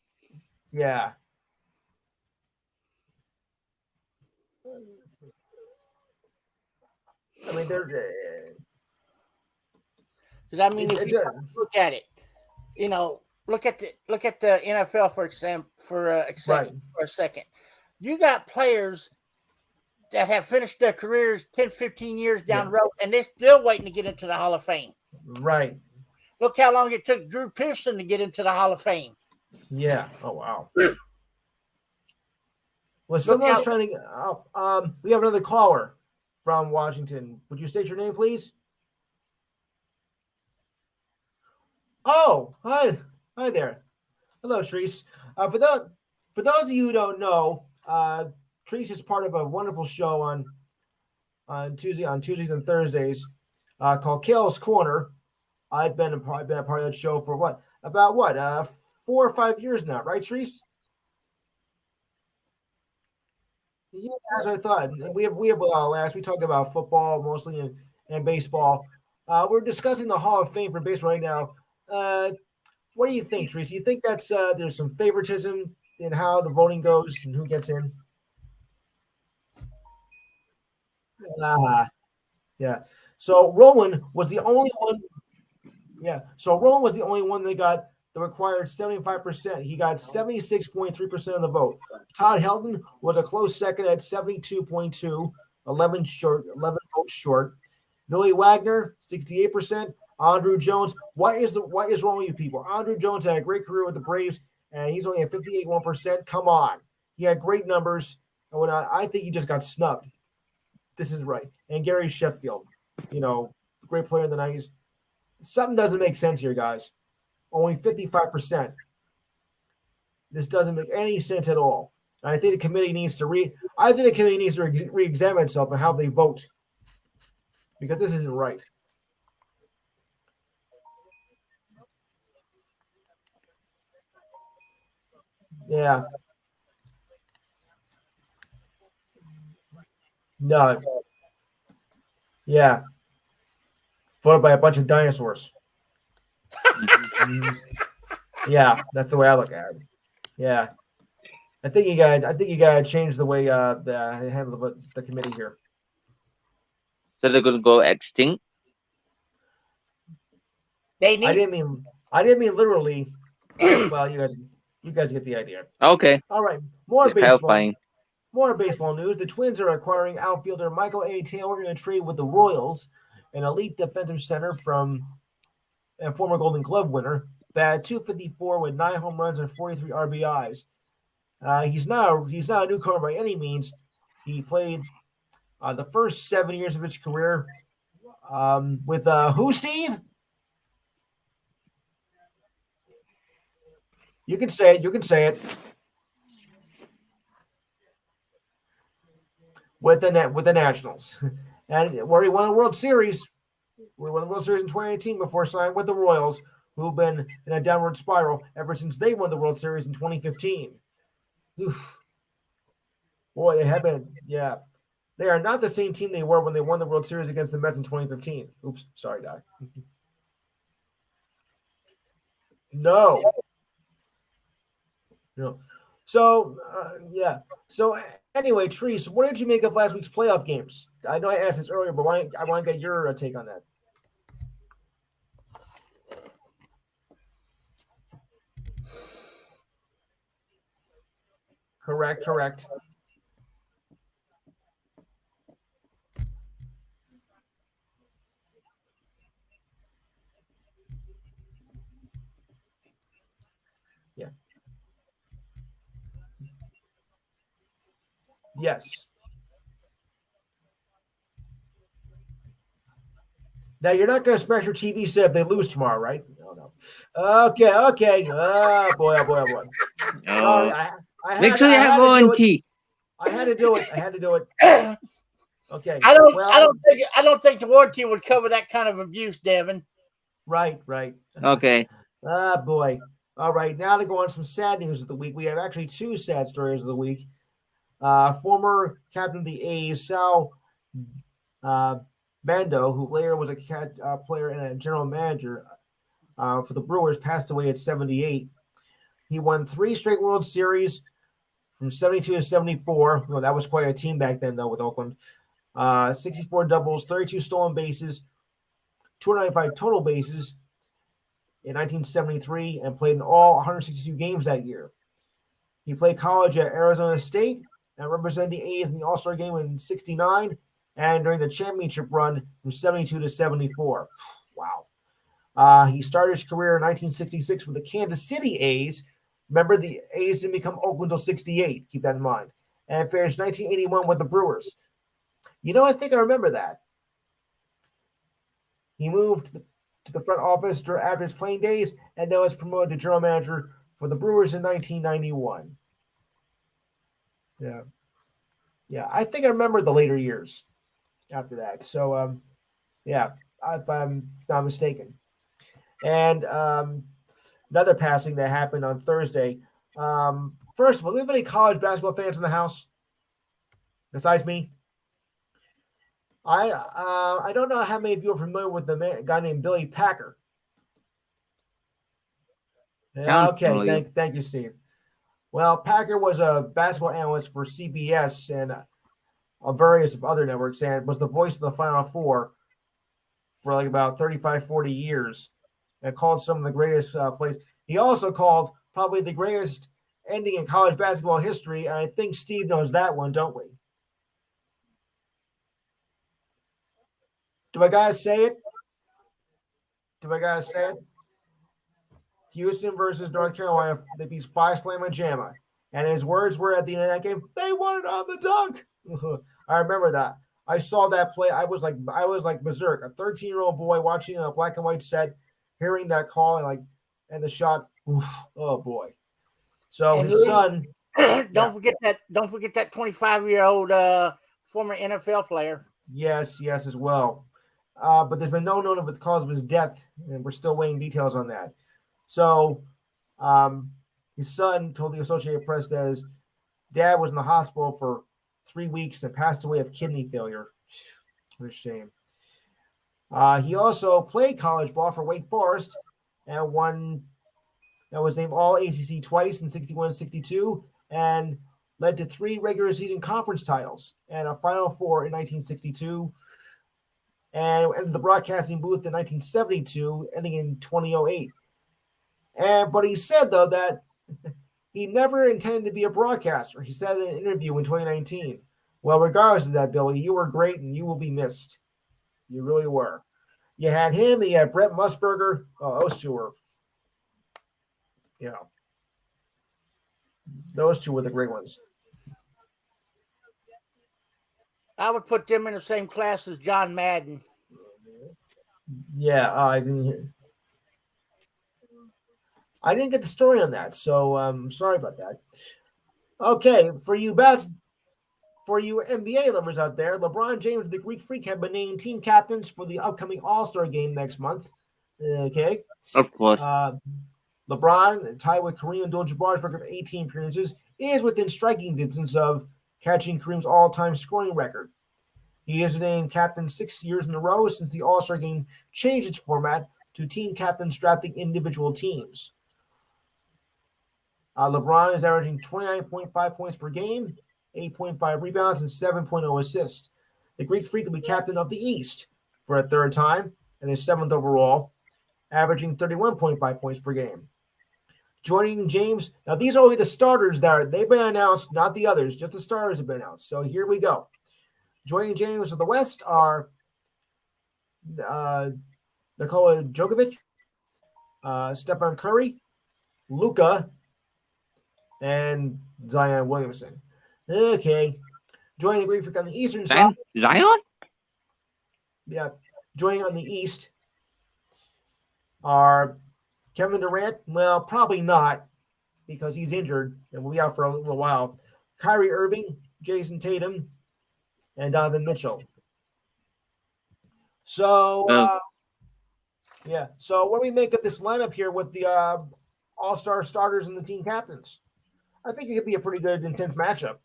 Yeah. I mean, they're. Because I mean, if you look at it, look at the NFL for example for a second. You got players that have finished their careers 10, 15 years down the road, and they're still waiting to get into the Hall of Fame. Right. Look how long it took Drew Pearson to get into the Hall of Fame. Yeah. Oh wow. Well, someone's trying to. We have another caller from Washington. Would you state your name, please? Oh, hi there. Hello, Treese. For those of you who don't know, Treese is part of a wonderful show on Tuesdays and Thursdays called Kale's Corner. I've been a part of that show for about 4 or 5 years now, right, Treese? Yeah, as I thought. We have we talk about football mostly and baseball. We're discussing the Hall of Fame for baseball right now. What do you think, Treese? You think that's there's some favoritism in how the voting goes and who gets in? Yeah. So Rowan was the only one. Yeah. So Rowan was the only one that got the required 75%. He got 76.3% of the vote. Todd Helton was a close second at 72.2, 11 votes short. Billy Wagner, 68%. Andruw Jones. What is wrong with you people? Andruw Jones had a great career with the Braves, and he's only at 58.1%. Come on. He had great numbers and whatnot. I think he just got snubbed. This is right. And Gary Sheffield, great player in the 90s. Something doesn't make sense here, guys. Only 55%. This doesn't make any sense at all. And I think the committee needs to re-examine itself and how they vote, because this isn't right. Yeah. No. Yeah. Voted by a bunch of dinosaurs. Yeah, that's the way I look at it. Yeah. I think you gotta change the way they handle the committee here. So they're gonna go extinct? I didn't mean literally. Well, you guys get the idea. Okay. All right. More baseball. Clarifying. More baseball news. The Twins are acquiring outfielder Michael A. Taylor in a trade with the Royals, an elite defensive center from and former Golden Glove winner. Batted .254 with 9 home runs and 43 RBIs. He's not a newcomer by any means. He played the first 7 years of his career with who, Steve? You can say it. With the Nationals, and where he won a World Series. We won the World Series in 2018 before signing with the Royals, who've been in a downward spiral ever since they won the World Series in 2015. Oof. Boy, they have been. Yeah, they are not the same team they were when they won the World Series against the Mets in 2015. Oops, sorry, Di. No. So, yeah. So, anyway, Treese, what did you make of last week's playoff games? I know I asked this earlier, but I want to get your take on that. Correct. Yes. Now you're not going to smash your TV set if they lose tomorrow, right? No. Okay. Oh boy. Sorry, I Make sure you have ONT. I had to do it. Okay. I don't think the warranty would cover that kind of abuse, Devin. Right. Okay. Ah, boy. All right, now to go on some sad news of the week. We have actually two sad stories of the week. Former captain of the A's, Sal Bando, who later was a player and a general manager for the Brewers, passed away at 78. He won 3 straight World Series from 72 to 74. Well, that was quite a team back then, though, with Oakland. 64 doubles, 32 stolen bases, 295 total bases in 1973, and played in all 162 games that year. He played college at Arizona State and represented the A's in the All-Star game in 69 and during the championship run from 72 to 74. Wow. He started his career in 1966 with the Kansas City A's. Remember, the A's didn't become Oakland until 68. Keep that in mind. And finished 1981 with the Brewers. I think I remember that. He moved to the front office after his playing days and then was promoted to general manager for the Brewers in 1991. Yeah, I think I remember the later years after that. So, if I'm not mistaken. And another passing that happened on Thursday. First of all, do we have any college basketball fans in the house besides me? I don't know how many of you are familiar with the guy named Billy Packer. Okay, thank you, Steve. Well, Packer was a basketball analyst for CBS and various other networks, and was the voice of the Final Four for like about 35, 40 years, and called some of the greatest plays. He also called probably the greatest ending in college basketball history, and I think Steve knows that one, don't we? Do I gotta say it? Houston versus North Carolina. They beat 5 slamma jamma. And his words were at the end of that game, they won it on the dunk. I remember that. I saw that play. I was like berserk. A 13-year-old boy watching a black and white set, hearing that call and the shot. Oof, oh boy. So and his son. Don't forget that 25-year-old former NFL player. Yes, as well. But there's been no known of the cause of his death, and we're still waiting details on that. So his son told the Associated Press that his dad was in the hospital for 3 weeks and passed away of kidney failure. What a shame. He also played college ball for Wake Forest and was named All-ACC twice in 61 and 62, and led to 3 regular season conference titles and a Final Four in 1962. And entered the broadcasting booth in 1972, ending in 2008. But he said, though, that he never intended to be a broadcaster. He said in an interview in 2019, well, regardless of that, Billy, you were great and you will be missed. You really were. You had him and you had Brett Musburger. Oh, those two were, those two were the great ones. I would put them in the same class as John Madden. Yeah, I didn't get the story on that, so sorry about that. Okay, for you NBA lovers out there, LeBron James and the Greek Freak have been named team captains for the upcoming All-Star game next month. Okay. Of course. LeBron, tied with Kareem Abdul-Jabbar's record of 18 appearances, is within striking distance of catching Kareem's all-time scoring record. He is named captain 6 years in a row since the All-Star game changed its format to team captains drafting individual teams. LeBron is averaging 29.5 points per game, 8.5 rebounds, and 7.0 assists. The Greek Freak will be captain of the East for a third time and is 7th overall, averaging 31.5 points per game. Joining James, now these are only the starters they've been announced, not the others, just the starters have been announced. So here we go. Joining James of the West are Nikola Jokic, Stephen Curry, Luka, and Zion Williamson. Okay. Joining the Greek Freak on the eastern side. Zion? Yeah. Joining on the east are Kevin Durant. Well, probably not because he's injured and will be out for a little while. Kyrie Irving, Jason Tatum, and Donovan Mitchell. So, yeah. So, what do we make of this lineup here with the all-star starters and the team captains? I think it could be a pretty good, intense matchup.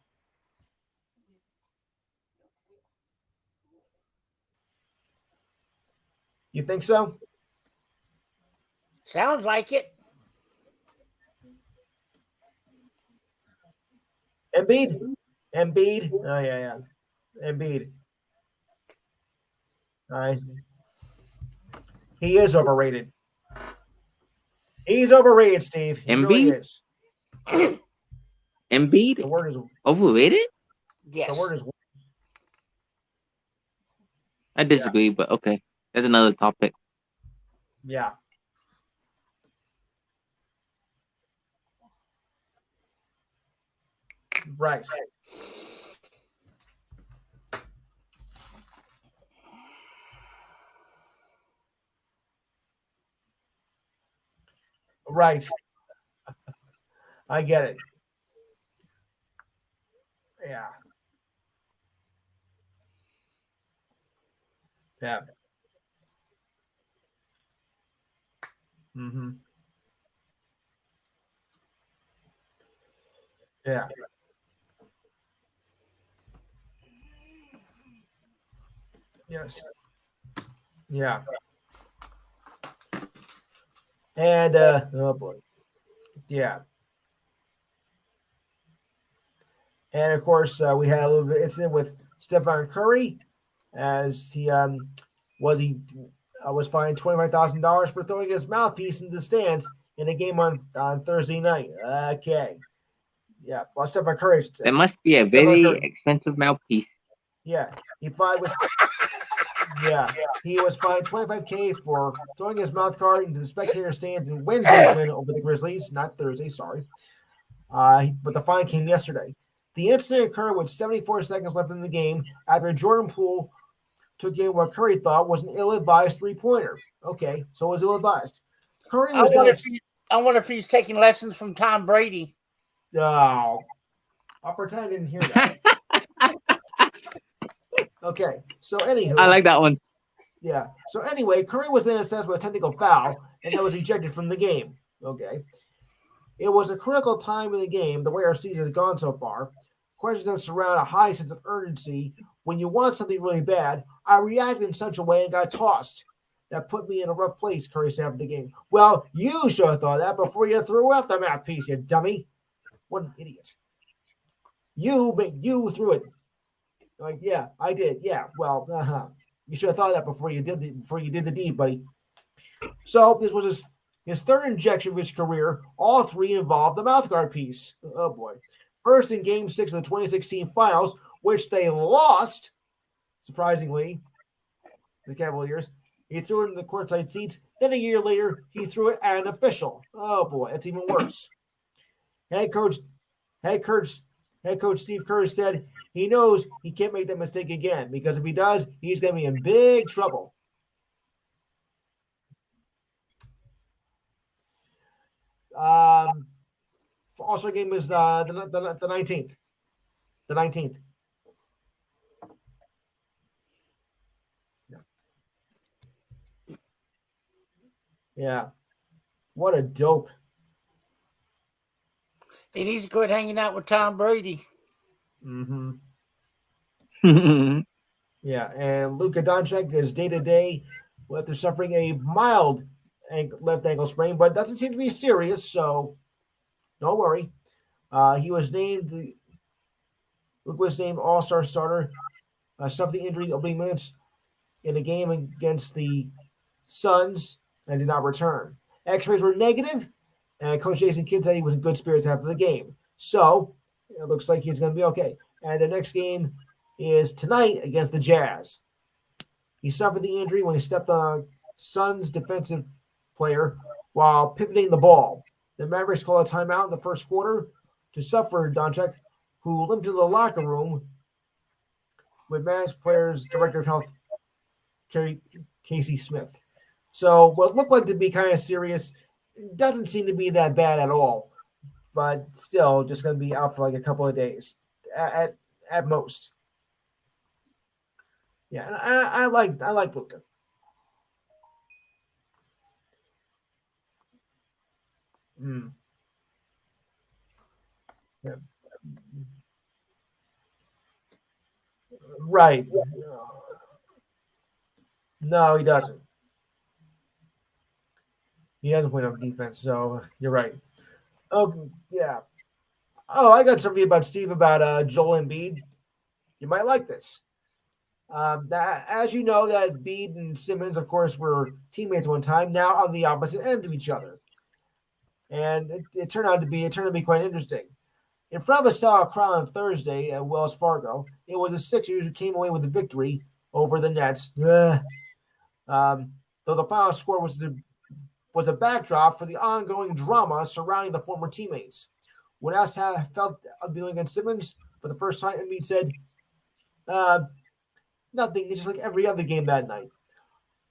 You think so? Sounds like it. Embiid. Oh, yeah. Embiid. Nice. He is overrated. He's overrated, Steve. He really Embiid? is. Embiid? The word is Overrated? Yes. the word is I disagree, but okay. That's another topic. yeah. Right. Right. I get it. Yeah. Yeah. Mm-hmm. Yeah. Yes. Yeah. And oh boy. Yeah. And of course, we had a little bit of incident with Stephen Curry, as he was fined $25,000 for throwing his mouthpiece into the stands in a game on Thursday night. Okay, yeah. Well, Stephen Curry. That must be a very expensive mouthpiece. Yeah, he fined with. Yeah, he was fined $25,000 for throwing his mouth guard into the spectator stands in Wednesday's win over the Grizzlies, not Thursday. Sorry, but the fine came yesterday. The incident occurred with 74 seconds left in the game after Jordan Poole took in what Curry thought was an ill-advised three-pointer. Okay, so it was ill-advised. Curry was I wonder if he's taking lessons from Tom Brady. Oh, I'll pretend I didn't hear that. Okay, so anywho. I like that one. Yeah, so anyway, Curry was then assessed with a technical foul, and that was ejected from the game. Okay. It was a critical time in the game, the way our season has gone so far. Questions that surround a high sense of urgency. When you want something really bad, I reacted in such a way and got tossed. That put me in a rough place, Curry said after the game. Well, you should have thought that before you threw out the mouthpiece, you dummy. What an idiot. You threw it. Like, yeah, I did. Yeah, well, you should have thought that before you did the deed, buddy. So this was his third injection of his career. All three involved the mouthguard piece. Oh boy! First in Game 6 of the 2016 Finals, which they lost, surprisingly, the Cavaliers. He threw it in the courtside seats. Then a year later, he threw it at an official. Oh boy, that's even worse. Head coach Steve Kerr said he knows he can't make that mistake again because if he does, he's going to be in big trouble. Also, game was the 19th. The 19th. Yeah. What a dope. He needs to quit hanging out with Tom Brady. Mm-hmm. Yeah, and Luka Doncic is day-to-day after suffering a mild left ankle sprain, but doesn't seem to be serious, so don't worry. He was named Luka was named All-Star starter. Suffered the injury the opening minutes in a game against the Suns and did not return. X-rays were negative, and Coach Jason Kidd said he was in good spirits after the game. So it looks like he's going to be okay. And their next game is tonight against the Jazz. He suffered the injury when he stepped on a Suns defensive player while pivoting the ball. The Mavericks called a timeout in the first quarter to suffer Doncic, who limped to the locker room with managed players director of health Casey Smith. So what looked like to be kind of serious doesn't seem to be that bad at all, but still just going to be out for like a couple of days at most. Yeah, and I like Luka. Yeah. Right. No, he doesn't. He hasn't played on defense, so you're right. Oh, yeah. Oh, I got something about Steve about Joel Embiid. You might like this. As you know, that Embiid and Simmons, of course, were teammates one time. Now on the opposite end of each other, and it turned out to be quite interesting. In front of a solid crowd on Thursday at Wells Fargo, it was the Sixers who came away with the victory over the Nets. Though the final score was a backdrop for the ongoing drama surrounding the former teammates. When asked how he felt dealing against Simmons for the first time, Embiid said, nothing. It's just like every other game that night.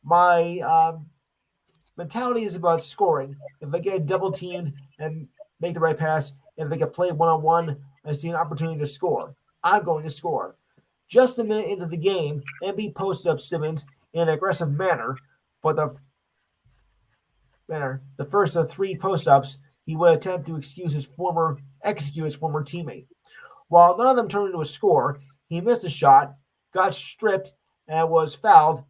My mentality is about scoring. If I get double teamed and make the right pass, if I get played one-on-one, I see an opportunity to score, I'm going to score. Just a minute into the game, Embiid posted up Simmons in an aggressive manner for the first of three post-ups he would attempt to execute his former teammate. While none of them turned into a score, he missed a shot, got stripped, and was fouled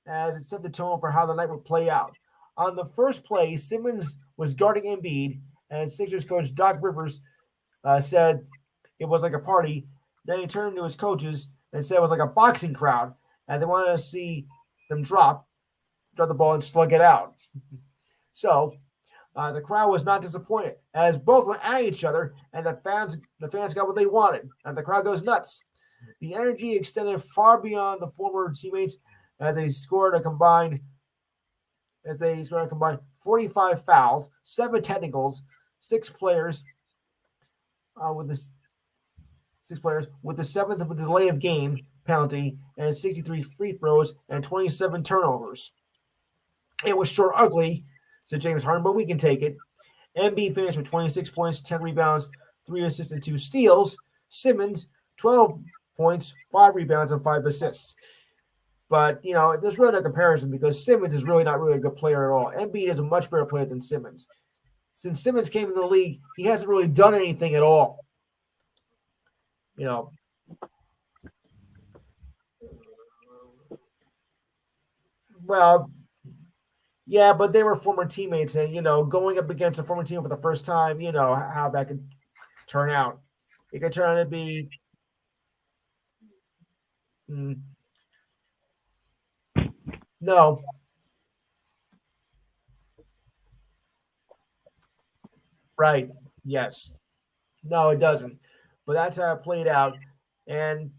as it set the tone for how the night would play out. On the first play, Simmons was guarding Embiid, and Sixers coach Doc Rivers said it was like a party. Then he turned to his coaches and said it was like a boxing crowd, and they wanted to see them drop the ball and slug it out. So the crowd was not disappointed, as both went at each other, and the fans got what they wanted, and the crowd goes nuts. The energy extended far beyond the former teammates as they scored a combined 45 fouls, 7 technicals, 6 players with the seventh of a delay of game penalty, and 63 free throws and 27 turnovers. It was sure ugly, said James Harden, but we can take it. Embiid finished with 26 points, 10 rebounds, 3 assists, and 2 steals. Simmons, 12 points, 5 rebounds, and 5 assists. But, there's really no comparison because Simmons is really not really a good player at all. Embiid is a much better player than Simmons. Since Simmons came into the league, he hasn't really done anything at all. Well, yeah, but they were former teammates, and, going up against a former team for the first time, how that could turn out. It could turn out to be no. Right. Yes. No, it doesn't. But that's how it played out. And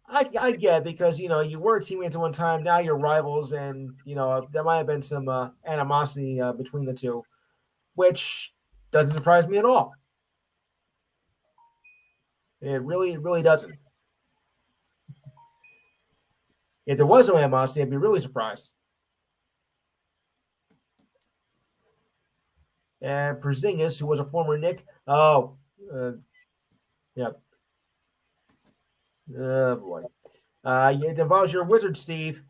I get it because, you were teammates at one time. Now you're rivals. And, there might have been some animosity between the two, which doesn't surprise me at all. It really doesn't. If there was no animosity, I'd be really surprised. And Porzingis, who was a former Knick. Yeah. Oh, boy. It involves your Wizard, Steve.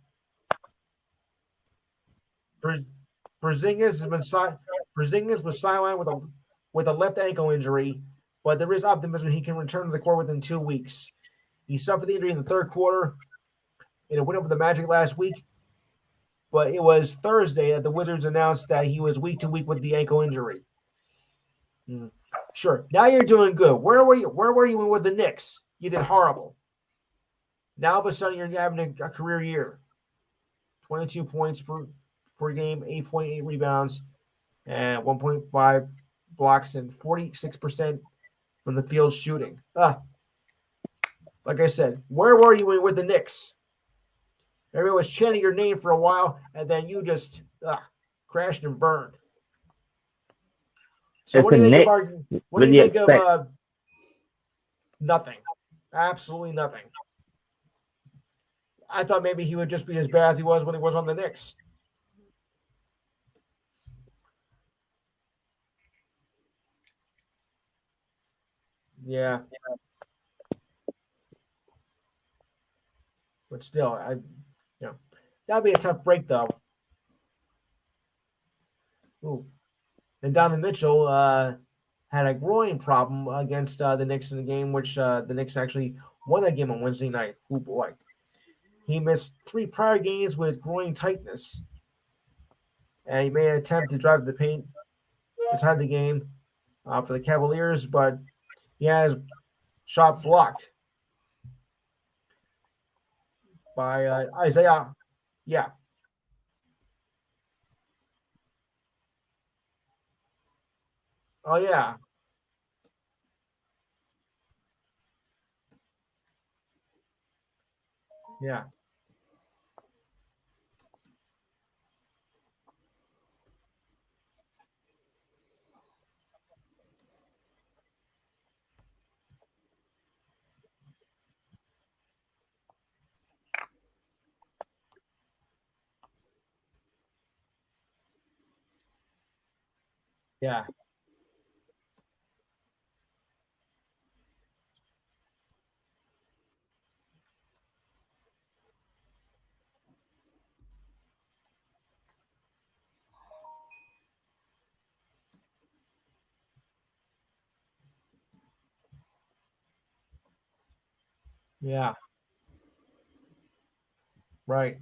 Porzingis was sidelined with a left ankle injury, but there is optimism he can return to the court within 2 weeks. He suffered the injury in the third quarter in a win over the Magic last week, but it was Thursday that the Wizards announced that he was week to week with the ankle injury. Sure. Now you're doing good. Where were you with the Knicks? You did horrible. Now all of a sudden you're having a career year. 22 points per game, 8.8 rebounds, and 1.5 blocks, and 46% from the field shooting. Like I said, where were you with the Knicks? Everyone was chanting your name for a while, and then you just crashed and burned. So what do you think of nothing? Absolutely nothing. I thought maybe he would just be as bad as he was when he was on the Knicks. Yeah. But still, that'd be a tough break though. Ooh. And Donovan Mitchell had a groin problem against the Knicks in the game, which the Knicks actually won that game on Wednesday night. Oh boy. He missed 3 prior games with groin tightness. And he made an attempt to drive the paint inside the game for the Cavaliers, but he has shot blocked by Isaiah. Yeah. Oh, yeah. Yeah. Yeah. Yeah. Right.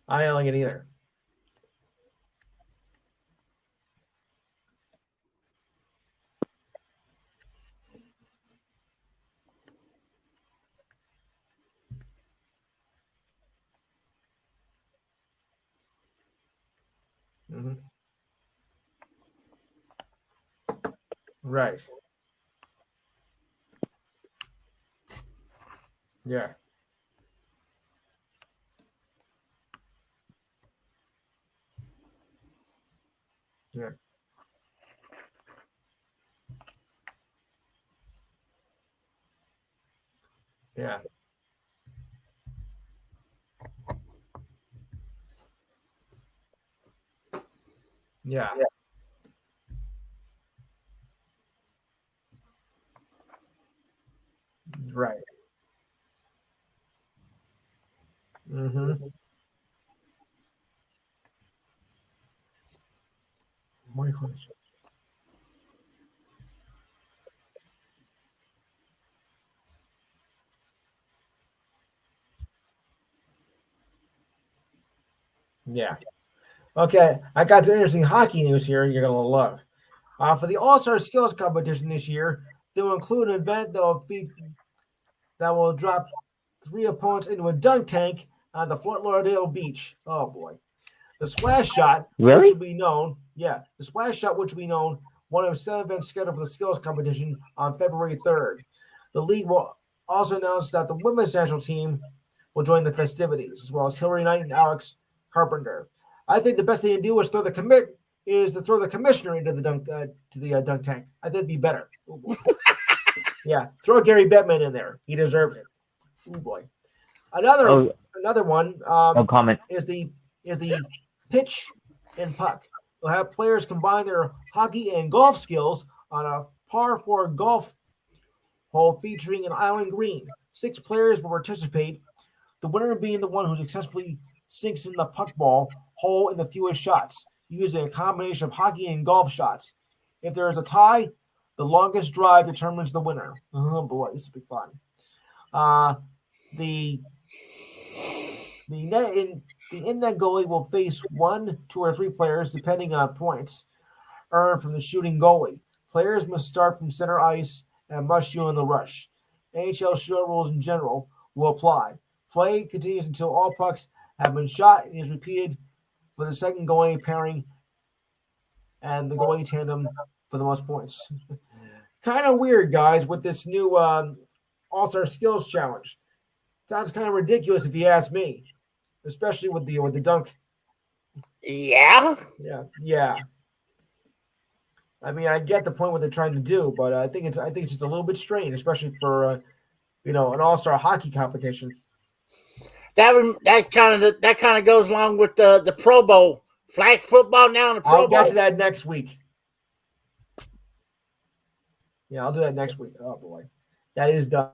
I don't like it either. Mm-hmm. Right. Yeah. Yeah. Yeah. Yeah. Right. Mm-hmm. My question. Yeah. Okay. I got some interesting hockey news here you're going to love. For the All-Star Skills Competition this year, they will include an event that will drop 3 opponents into a dunk tank on the Fort Lauderdale beach. Oh, boy. The splash shot, Really? which will be known, one of 7 events scheduled for the skills competition on February 3rd. The league will also announce that the women's national team will join the festivities, as well as Hillary Knight and Alex Carpenter. I think the best thing to do is throw the commissioner into the dunk dunk tank. I think it'd be better. Oh, yeah, throw Gary Bettman in there. He deserves it. Oh boy. Another one. No comment. Is the pitch and puck. They'll have players combine their hockey and golf skills on a par 4 golf hole featuring an island green. 6 players will participate, the winner being the one who successfully sinks in the puck ball hole in the fewest shots, using a combination of hockey and golf shots. If there is a tie, the longest drive determines the winner. Oh boy, this will be fun. The in-net goalie will face 1, 2, or 3 players depending on points earned from the shooting goalie. Players must start from center ice and must shoot in the rush. NHL shootout rules in general will apply. Play continues until all pucks have been shot and is repeated for the second goalie pairing and the goalie tandem for the most points. Kind of weird, guys, with this new All-Star Skills Challenge. Sounds kind of ridiculous if you ask me, especially with the dunk. Yeah. Yeah. I mean, I get the point what they're trying to do, but I think it's just a little bit strange, especially for an all-star hockey competition. That kind of goes along with the Pro Bowl flag football now in the Pro I'll Bowl. get to that next week. Yeah, I'll do that next week. Oh boy, that is done.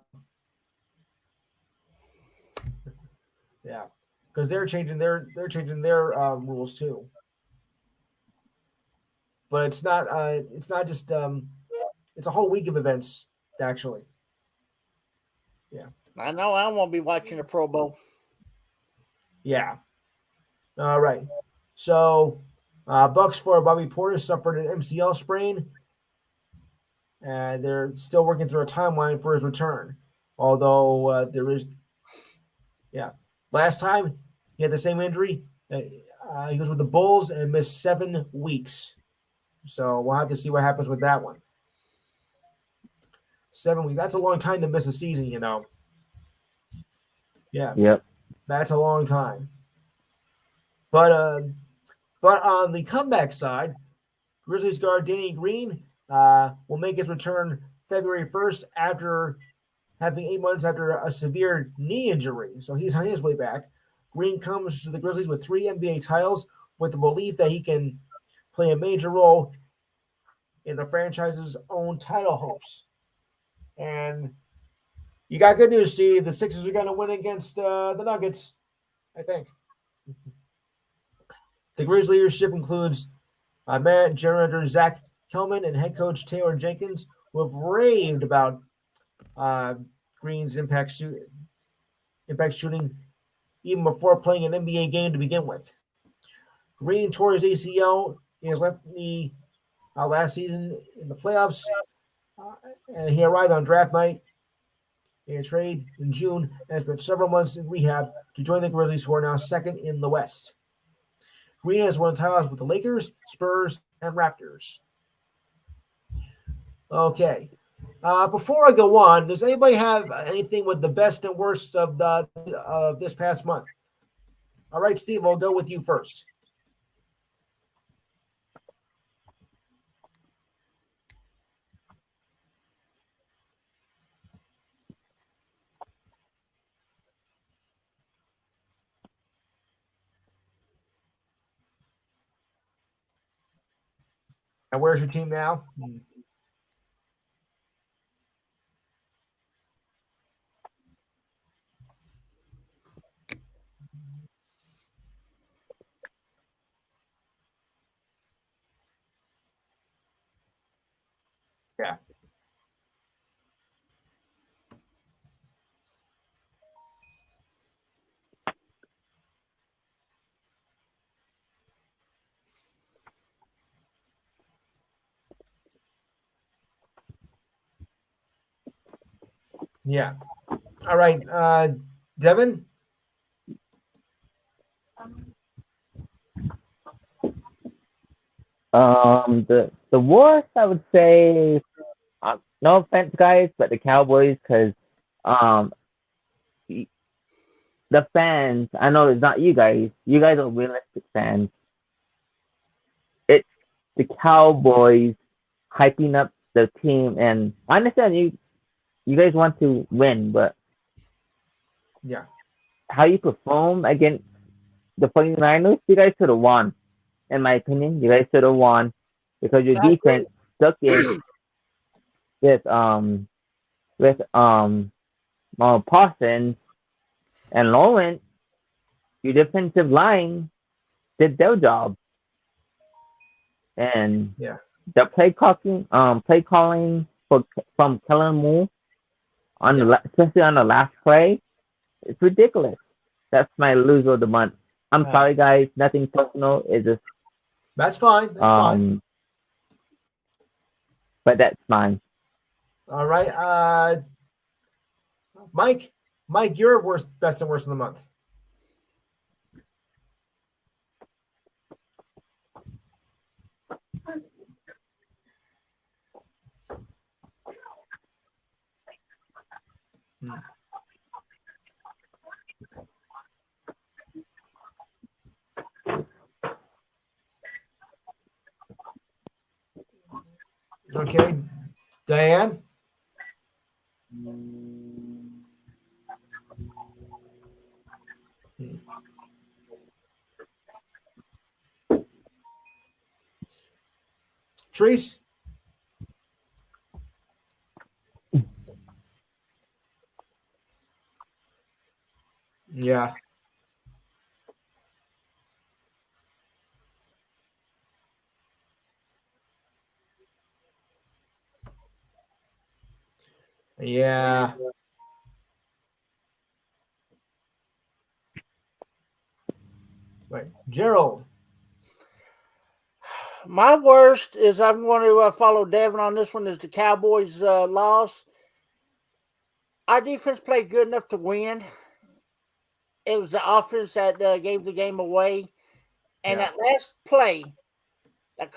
Yeah, because they're changing their rules too. But it's not just it's a whole week of events actually. Yeah. I know I won't be watching the Pro Bowl. Yeah. All right. So, Bucks for Bobby Portis suffered an MCL sprain, and they're still working through a timeline for his return. Although there is, last time he had the same injury. He was with the Bulls and missed 7 weeks. So we'll have to see what happens with that one. 7 weeks. That's a long time to miss a season, you know. Yeah. Yep. That's a long time. But on the comeback side, Grizzlies guard Danny Green will make his return February 1st after having 8 months after a severe knee injury. So he's on his way back. Green comes to the Grizzlies with 3 NBA titles with the belief that he can play a major role in the franchise's own title hopes. And you got good news, Steve. The Sixers are going to win against the Nuggets, I think. The Grizz leadership includes general manager Zach Kelman and head coach Taylor Jenkins, who have raved about Green's impact shooting even before playing an NBA game to begin with. Green tore his ACL in his left knee last season in the playoffs, and he arrived on draft night in a trade in June and spent several months in rehab to join the Grizzlies, who are now second in the West. Green has won titles with the Lakers, Spurs, and Raptors. Okay. Before I go on, does anybody have anything with the best and worst of this past month? All right, Steve, I'll go with you first. And where's your team now? Yeah. Yeah. All right. Devin? The worst, I would say, no offense, guys, but the Cowboys, because the fans, I know it's not you guys. You guys are realistic fans. It's the Cowboys hyping up the team, and I understand you guys want to win, but Yeah. how you perform against the 49ers, you guys should have won. In my opinion, you guys should have won because your defense stuck in with Parsons and Lawrence. Your defensive line did their job, and Yeah. the play calling from Kellen Moore especially on the last play, it's ridiculous. That's my loser of the month. I'm sorry, guys. Nothing personal. It's just That's fine. That's fine. But that's fine. All right. Mike, your best and worst of the month. Okay, Diane. Treese. Yeah. Yeah. Right. Gerald. My worst is I'm going to follow Devin on this one. Is the Cowboys' loss? Our defense played good enough to win. It was the offense that gave the game away, and Yeah. that last play that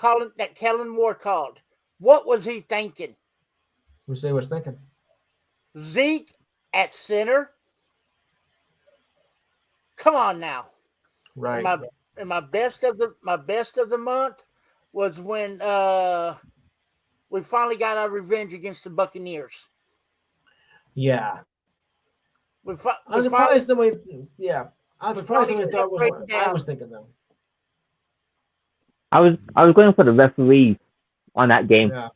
Kellen Moore called. What was he thinking? Who say was thinking? Zeke at center. Come on now. Right. And my best of the month was when we finally got our revenge against the Buccaneers. Yeah. I'm I'm surprised the way. Yeah. I'm surprised the way thought was what I down. was thinking though. I was going for the referees on that game. Yeah.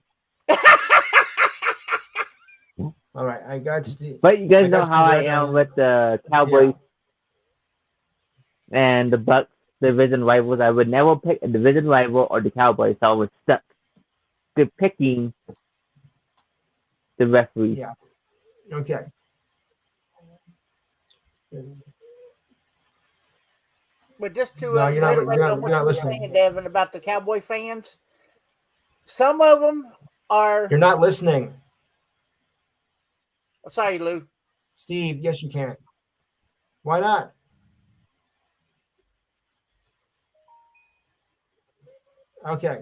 All right. I got Steve. But you guys I know got how Steve I right am now. with the Cowboys and the Bucks division rivals. I would never pick a division rival or the Cowboys, so I was stuck to picking the referees. Yeah. Okay. But just to No, you're not reiterate on what you were listening. saying, Devin, about the Cowboy fans, some of them are. You're not listening. Sorry, Lou. Steve, yes, you can. Why not? Okay.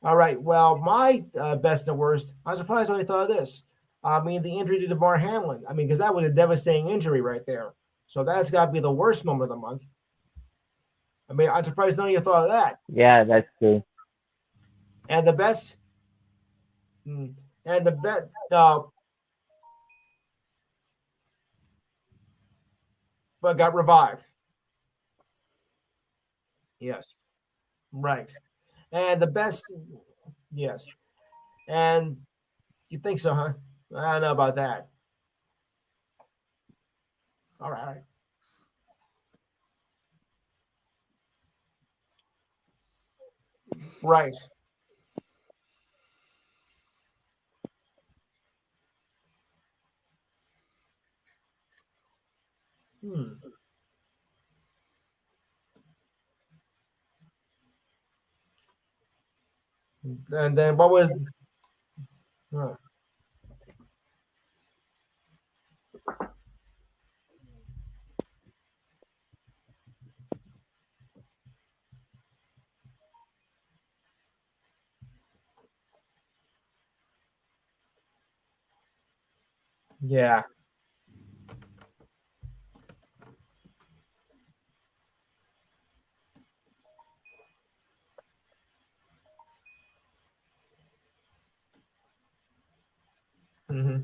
All right. Well, my best and worst, I'm surprised when I thought of this. I mean, the injury to DeMar Hamlin. I mean, because that was a devastating injury right there. So that's got to be the worst moment of the month. I mean, I'm surprised none of you thought of that. Yeah, that's true. And the best, but got revived. Yes. Right. And the best, yes. And you think so, huh? I don't know about that. All right. Right. And then what was? Yeah. Mm-hmm.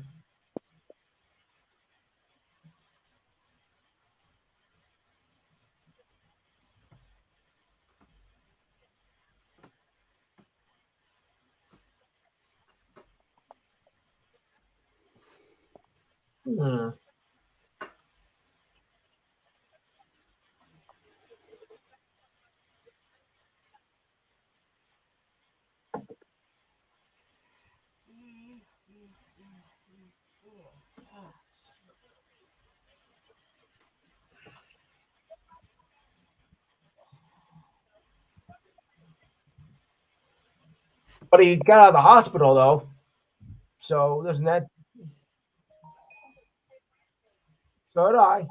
Hmm. But he got out of the hospital though, so doesn't that? So did I.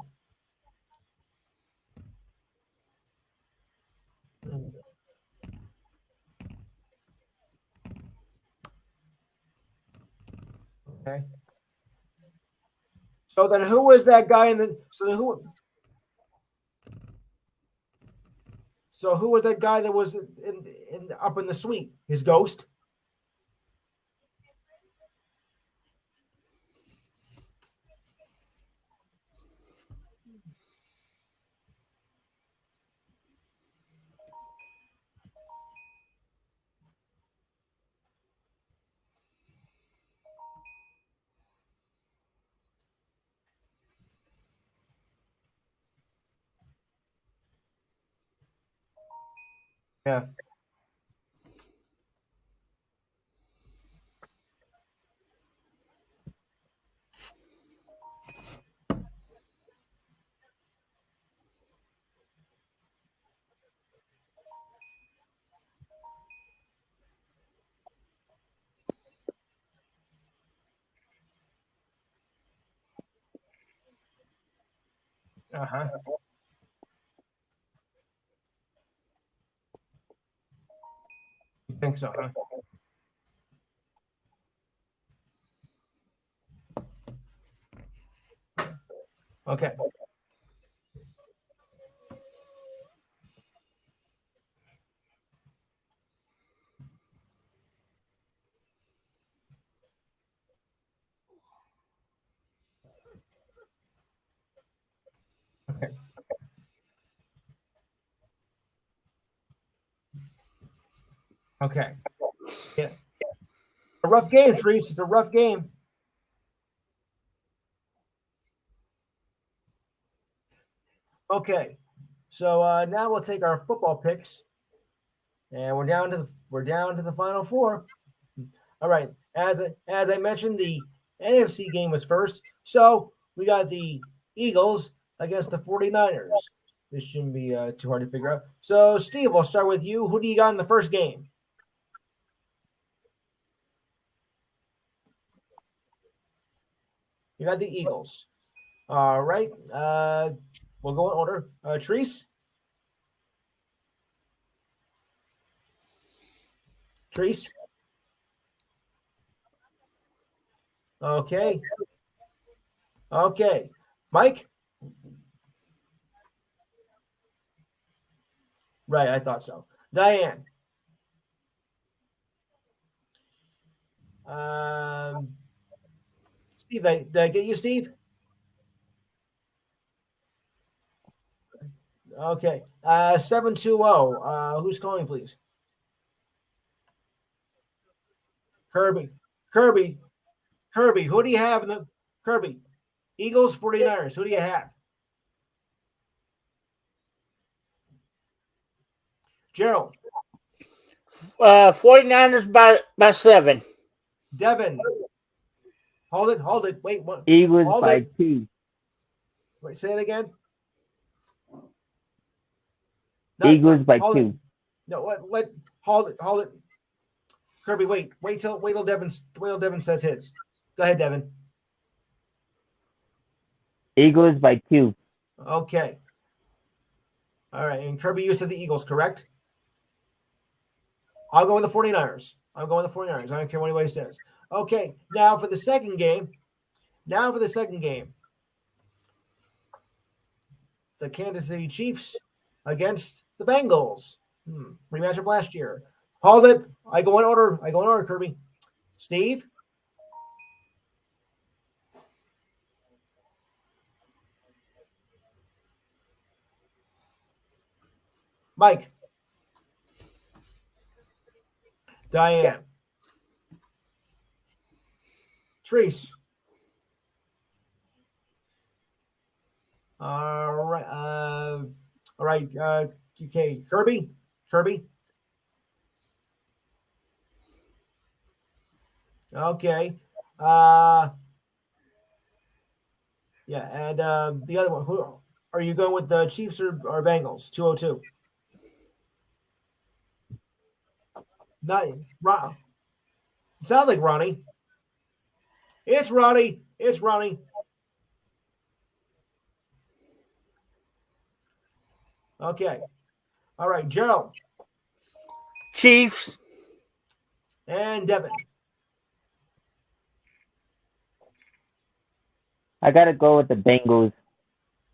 Okay. So then, who was that guy in the? So who? So who was that guy that was in up in the suite? His ghost. Yeah. Uh-huh. You think so, huh? Okay. Okay. Okay. Yeah. A rough game, Trees. It's a rough game. Okay. So now we'll take our football picks, and we're down to the final four. All right. As I mentioned, the NFC game was first. So we got the Eagles against the 49ers. This shouldn't be too hard to figure out. So, Steve, we'll start with you. Who do you got in the first game? You got the Eagles. All right. We'll go in order. Treese? Treese? Okay. Okay. Mike? Right, I thought so. Diane? Steve, did I get you, Steve? Okay. 720. Who's calling, please? Kirby. Kirby. Who do you have in the Kirby? Eagles, 49ers. Who do you have? Gerald. 49ers by 7. Devin. Hold it. Wait, what? Eagles Hold by it. 2. Wait, say it again. Eagles by hold 2. It. No, hold it. Kirby, wait till Devin says his. Go ahead, Devin. Eagles by 2. Okay. All right, and Kirby, you said the Eagles, correct? I'll go with the 49ers. I don't care what anybody says. Okay, now for the second game. The Kansas City Chiefs against the Bengals. Rematch of last year. Hold it. I go in order, Kirby. Steve? Mike? Diane? Treese? All right. Okay. Kirby? Okay. Yeah, and the other one. Who are you going with, the Chiefs or Bengals? 202. Not Ron. Sounds like Ronnie. It's Ronnie. Okay. All right, Gerald. Chiefs. And Devin. I gotta go with the Bengals.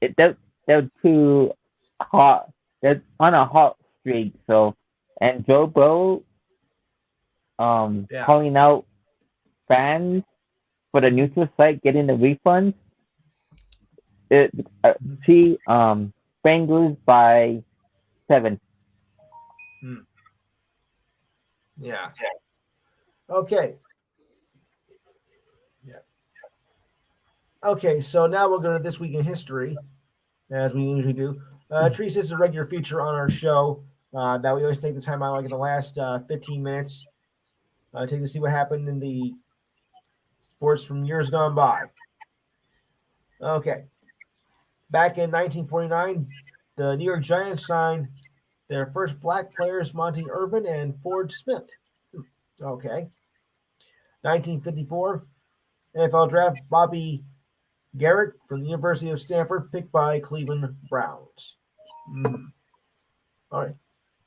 They're too hot. They're on a hot streak. So, and Joe Burrow, calling out fans for the neutral site getting the refunds. Bengals by 7. Yeah. Okay. Yeah. Okay, so now we'll go to This Week in History, as we usually do. Treese is a regular feature on our show. that we always take the time out, like in the last 15 minutes, take to see what happened in the sports from years gone by. Okay. Back in 1949, the New York Giants signed their first black players, Monty Irvin and Ford Smith. Okay. 1954, NFL draft, Bobby Garrett from the University of Stanford, picked by Cleveland Browns. All right.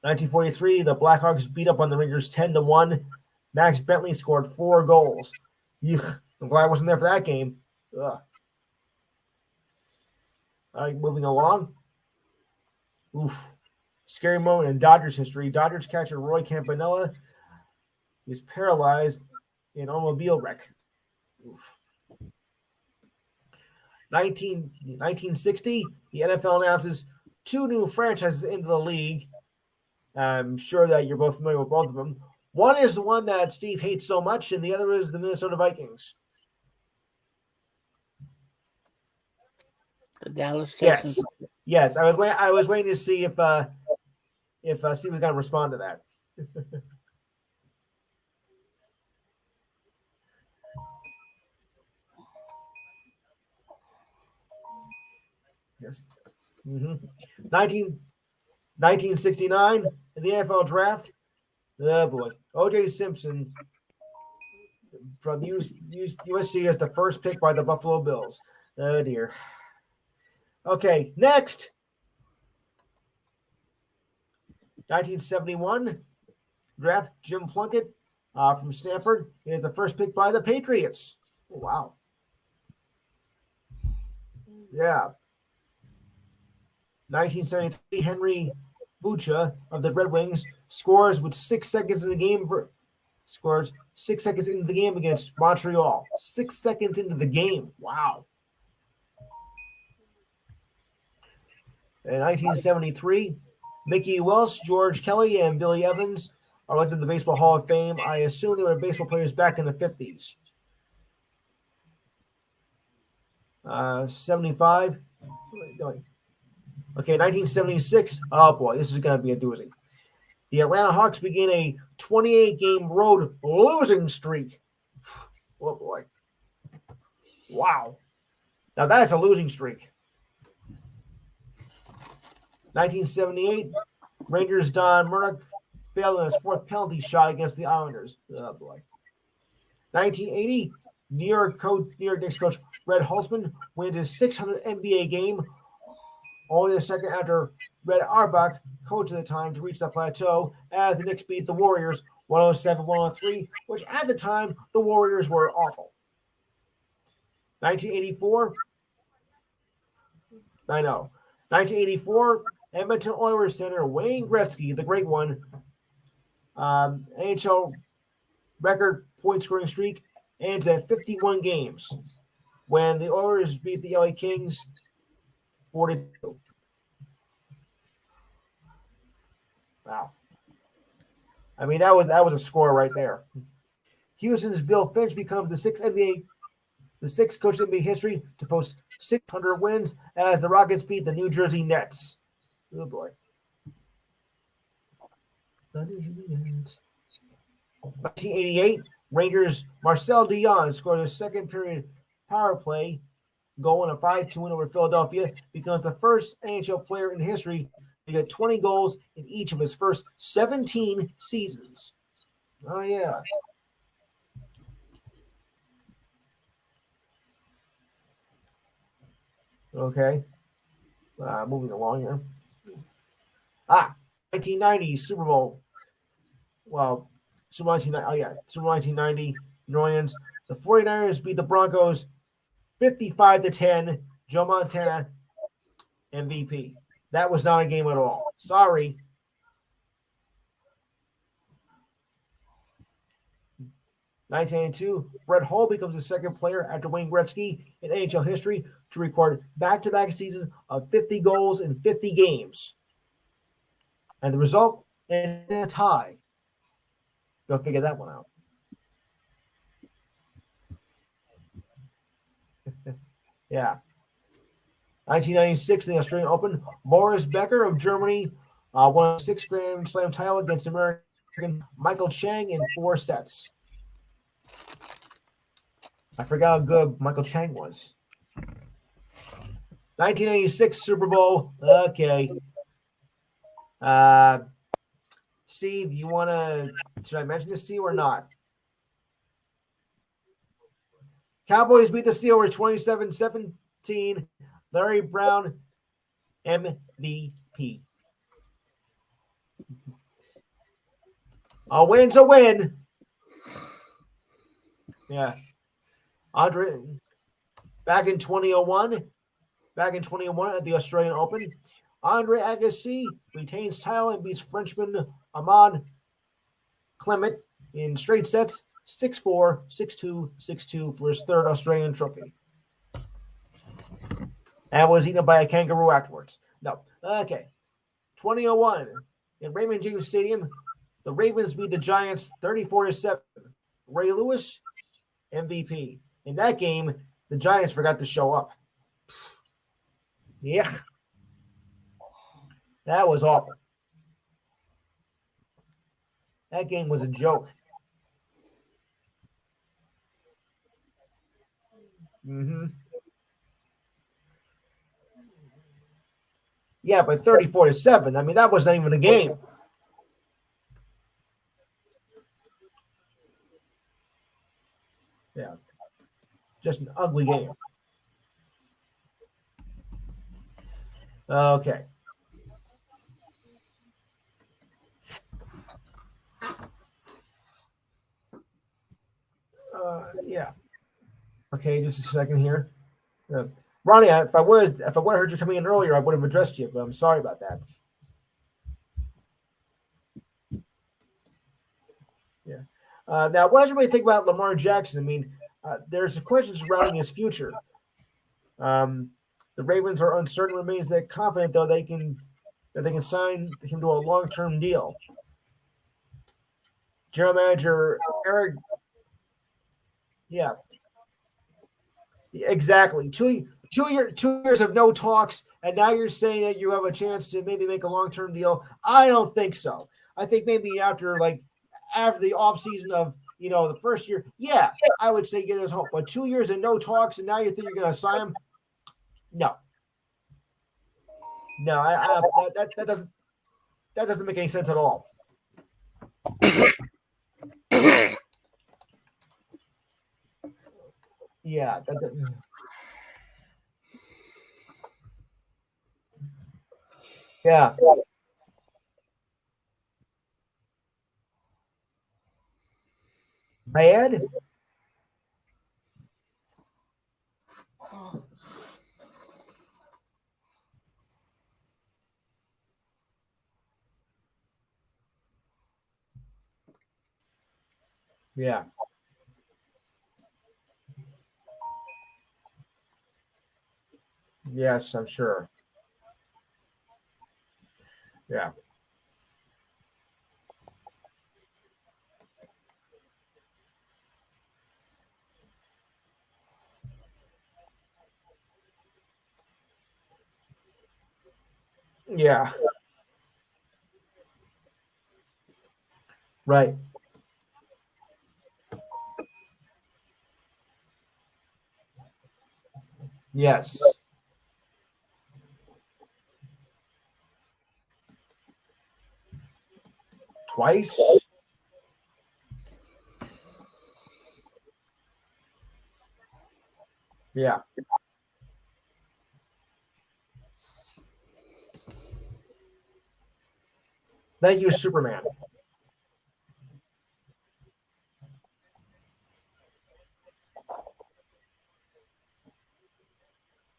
1943, the Blackhawks beat up on the Rangers 10-1. Max Bentley scored 4 goals. Yuck. I'm glad I wasn't there for that game. Ugh. All right, moving along. Oof. Scary moment in Dodgers history. Dodgers catcher Roy Campanella is paralyzed in an automobile wreck. Oof. 1960, the NFL announces 2 new franchises into the league. I'm sure that you're both familiar with both of them. One is the one that Steve hates so much, and the other is the Minnesota Vikings. The Dallas Texans. Yes. I was waiting to see if Steve was going to respond to that. Yes. 1969, in the NFL draft. Oh boy, O.J. Simpson from USC as the first pick by the Buffalo Bills. Oh dear. Okay, next. 1971 draft, Jim Plunkett from Stanford. He is the first pick by the Patriots. Oh, wow. Yeah. 1973, Henry Bucha of the Red Wings scores with 6 seconds in the game. Scores 6 seconds into the game against Montreal. 6 seconds into the game. Wow. In 1973, Mickey Welsh, George Kelly, and Billy Evans are elected to the Baseball Hall of Fame. I assume they were baseball players back in the 50s. 75. Okay, 1976. Oh, boy, this is going to be a doozy. The Atlanta Hawks begin a 28-game road losing streak. Oh, boy. Wow. Now, that's a losing streak. 1978, Rangers' Don Murdoch failed in his 4th penalty shot against the Islanders. Oh, boy. 1980, New York Knicks coach Red Holzman wins his 600th NBA game, only the second after Red Auerbach, coach at the time, to reach the plateau as the Knicks beat the Warriors 107-103, which at the time, the Warriors were awful. 1984, Edmonton Oilers center Wayne Gretzky, the great one, NHL record point scoring streak, ends at 51 games when the Oilers beat the LA Kings 42. Wow. I mean, that was a score right there. Houston's Bill Finch becomes the sixth coach in NBA history to post 600 wins as the Rockets beat the New Jersey Nets. Oh boy. The New Jersey Nets. 1988, Rangers Marcel Dion scored a second period power play goal in a 5-2 win over Philadelphia, becomes the first NHL player in history to get 20 goals in each of his first 17 seasons. Oh, yeah. Okay. Moving along here. 1990 Super Bowl. Well, Super 1990, New Orleans. The 49ers beat the Broncos 55-10. Joe Montana, MVP. That was not a game at all. Sorry. (1992) Brett Hull becomes the second player after Wayne Gretzky in NHL history to record back-to-back seasons of 50 goals in 50 games. And the result, in a tie. Go figure that one out. Yeah. 1996, the Australian Open. Boris Becker of Germany Won a 6 Grand Slam title against American Michael Chang in 4 sets. I forgot how good Michael Chang was. 1986 Super Bowl. Okay. Steve, you want to – should I mention this to you or not? Cowboys beat the Steelers 27-17. Larry Brown, MVP. A win's a win. Yeah. Andre, back in 2001 at the Australian Open, Andre Agassi retains title and beats Frenchman Ahmad Clement in straight sets, 6-4, 6-2, 6-2 for his 3rd Australian trophy. And was eaten by a kangaroo afterwards. No. Okay. 2001 in Raymond James Stadium, the Ravens beat the Giants 34-7. Ray Lewis, MVP. In that game, the Giants forgot to show up. Yeah. That was awful. That game was a joke. Yeah, but 34-7. I mean, that wasn't even a game. Yeah. Just an ugly game. Okay. Yeah. Okay, just a second here. Ronnie, if I would have heard you coming in earlier, I would have addressed you, but I'm sorry about that. Yeah. Now, what does everybody think about Lamar Jackson? I mean, there's questions surrounding his future. The Ravens are uncertain, remains that confident though they can sign him to a long-term deal. General manager Eric. Yeah. Exactly. 2 years of no talks, and now you're saying that you have a chance to maybe make a long-term deal. I don't think so. I think maybe after the offseason of the first year, yeah, I would say there's hope. But 2 years and no talks, and now you think you're going to sign him? No. No, that doesn't make any sense at all. Yeah. Yeah. Bad? Yeah. Yes, I'm sure. Yeah. Yeah. Right. Yes. Twice? Yeah. Thank you, Superman.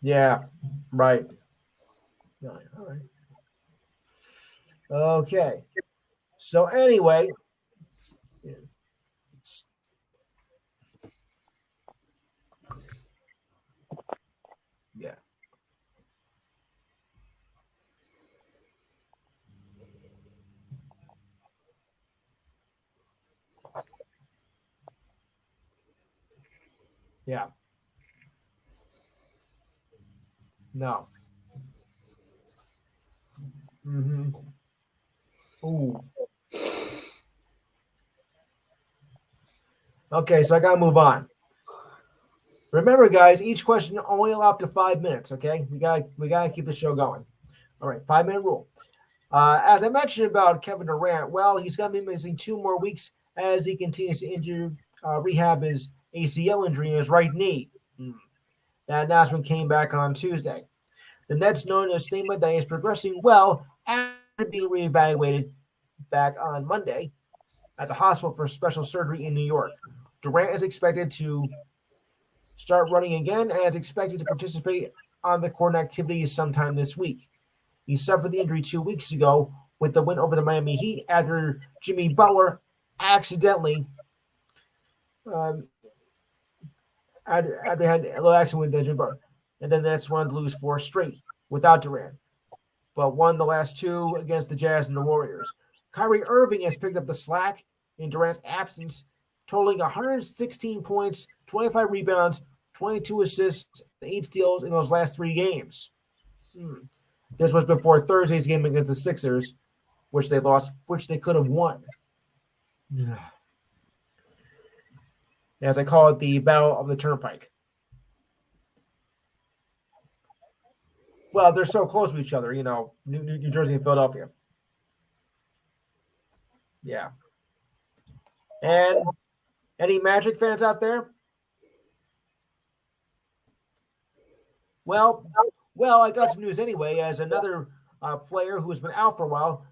Yeah. Right. All right. Okay. So anyway. Yeah. Yeah. No. Ooh. Okay, so I gotta move on. Remember, guys, each question only allowed up to 5 minutes. Okay, we gotta keep the show going. All right, 5-minute rule. As I mentioned about Kevin Durant, well, he's gonna be missing 2 more weeks as he continues to rehab his ACL injury in his right knee. That announcement came back on Tuesday. The Nets noted in a statement that he is progressing well after being reevaluated back on Monday at the hospital for special surgery in New York. Durant is expected to start running again and is expected to participate on the court activities sometime this week. He suffered the injury 2 weeks ago with the win over the Miami Heat after Jimmy Butler accidentally after had a little action with Jimmy Butler. And then that's one to lose 4 straight without Durant, but won the last 2 against the Jazz and the Warriors. Kyrie Irving has picked up the slack in Durant's absence, totaling 116 points, 25 rebounds, 22 assists, and 8 steals in those last 3 games. This was before Thursday's game against the Sixers, which they lost, which they could have won. As I call it, the Battle of the Turnpike. Well, they're so close to each other, you know, New Jersey and Philadelphia. Yeah. And any Magic fans out there? Well, I got some news anyway, as another player who has been out for a while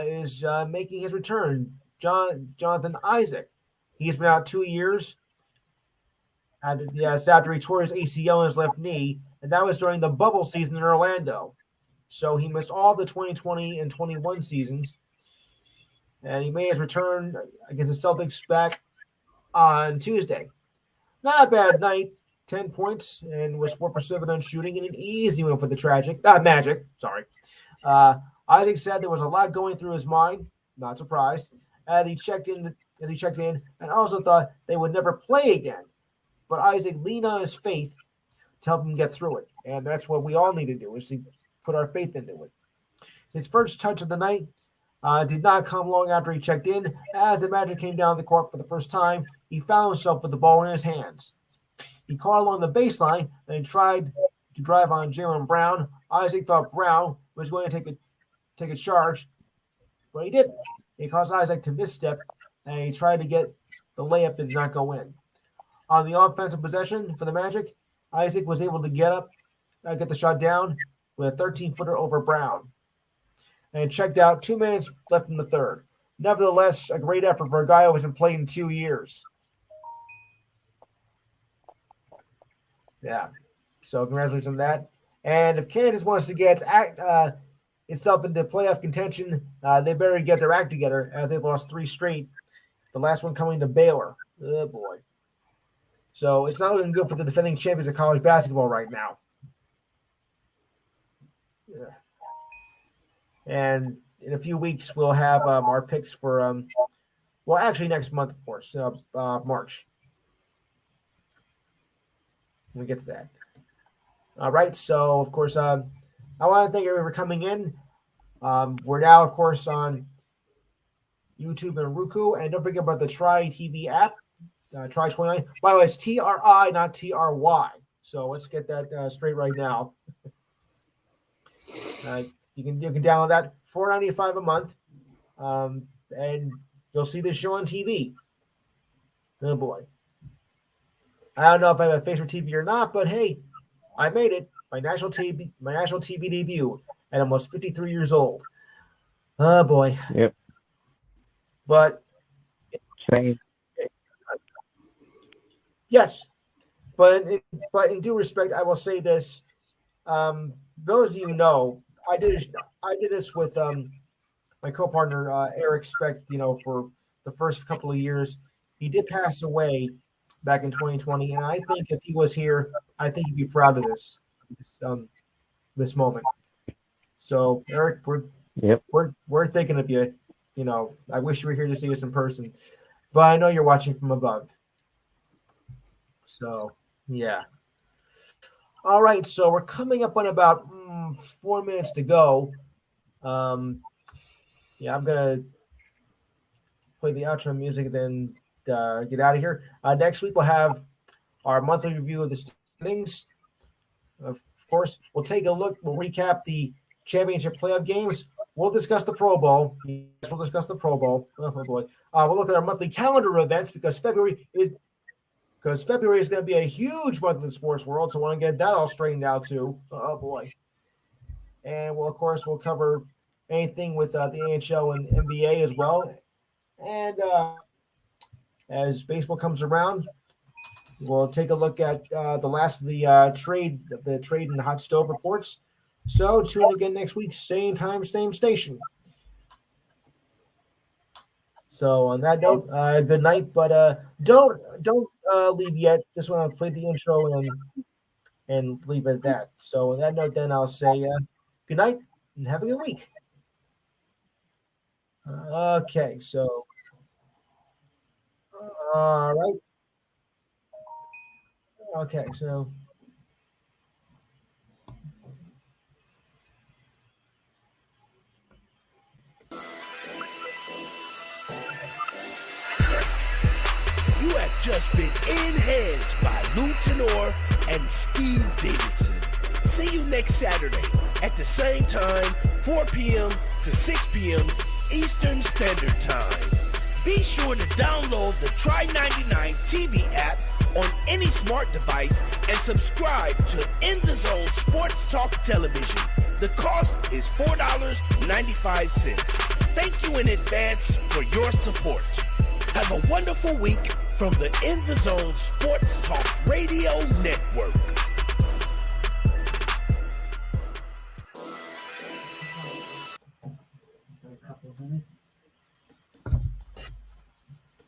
is making his return, Jonathan Isaac. He's been out 2 years after he tore his ACL in his left knee, and that was during the bubble season in Orlando. So he missed all the 2020 and 21 seasons, and he made his return against the Celtics back on Tuesday. Not a bad night, 10 points, and was 4 for 7 on shooting, and an easy win for the Magic. Sorry. Isaac said there was a lot going through his mind, not surprised, as he checked in, and also thought they would never play again. But Isaac leaned on his faith to help him get through it, and that's what we all need to do, is to put our faith into it. His first touch of the night did not come long after he checked in. As the Magic came down the court for the first time, he found himself with the ball in his hands. He caught along the baseline and tried to drive on Jaylen Brown. Isaac thought Brown was going to take a charge, but he didn't. He caused Isaac to misstep, and he tried to get the layup that did not go in. On the offensive possession for the Magic, Isaac was able to get the shot down with a 13-footer over Brown, and checked out 2 minutes left in the third. Nevertheless, a great effort for a guy who hasn't played in 2 years. Yeah, so congratulations on that. And if Kansas wants to get itself into playoff contention, they better get their act together, as they've lost 3 straight, the last one coming to Baylor. Oh, boy. So it's not looking good for the defending champions of college basketball right now. Yeah. And in a few weeks, we'll have our picks for, actually next month, of course, March. When we get to that. All right, so, of course, I want to thank everyone for coming in. We're now, of course, on YouTube and Roku, and don't forget about the Try TV app, Try 29. By the way, it's TRI, not TRY. So let's get that straight right now. You can download that, $4.95 a month, and you'll see this show on TV. Oh boy! I don't know if I have a face for TV or not, but hey, I made it. My national TV debut at almost 53 years old. Oh boy! Yep. But Shame. yes, but in due respect, I will say this. Those of you know, I did this with my co-partner Eric Speck. You know, for the first couple of years, he did pass away back in 2020, and I think if he was here, I think he'd be proud of this moment. So, Eric, we're thinking of you. You know, I wish you were here to see us in person, but I know you're watching from above. So, yeah. All right, so we're coming up on about 4 minutes to go. I'm gonna play the outro music, then get out of here. Next week we'll have our monthly review of the standings. Of course, we'll take a look. We'll recap the championship playoff games. We'll discuss the Pro Bowl. Yes, we'll discuss the Pro Bowl. Oh boy. We'll look at our monthly calendar events because February is going to be a huge month in the sports world. So I want to get that all straightened out too. Oh boy. And we'll cover anything with the NHL and NBA as well. And as baseball comes around, we'll take a look at the last of the trade and hot stove reports. So tune in again next week, same time, same station. So on that note, good night. But don't leave yet. Just want to play the intro and leave it at that. So on that note, then I'll say good night and have a good week. Okay, so all right. Okay, so. You have just been enhanced by Lou Tenor and Steve Davidson. See you next Saturday at the same time, 4 p.m. to 6 p.m. Eastern Standard Time. Be sure to download the Try 99 TV app on any smart device and subscribe to In the Zone Sports Talk Television. The cost is $4.95. Thank you in advance for your support. Have a wonderful week from the In the Zone Sports Talk Radio Network.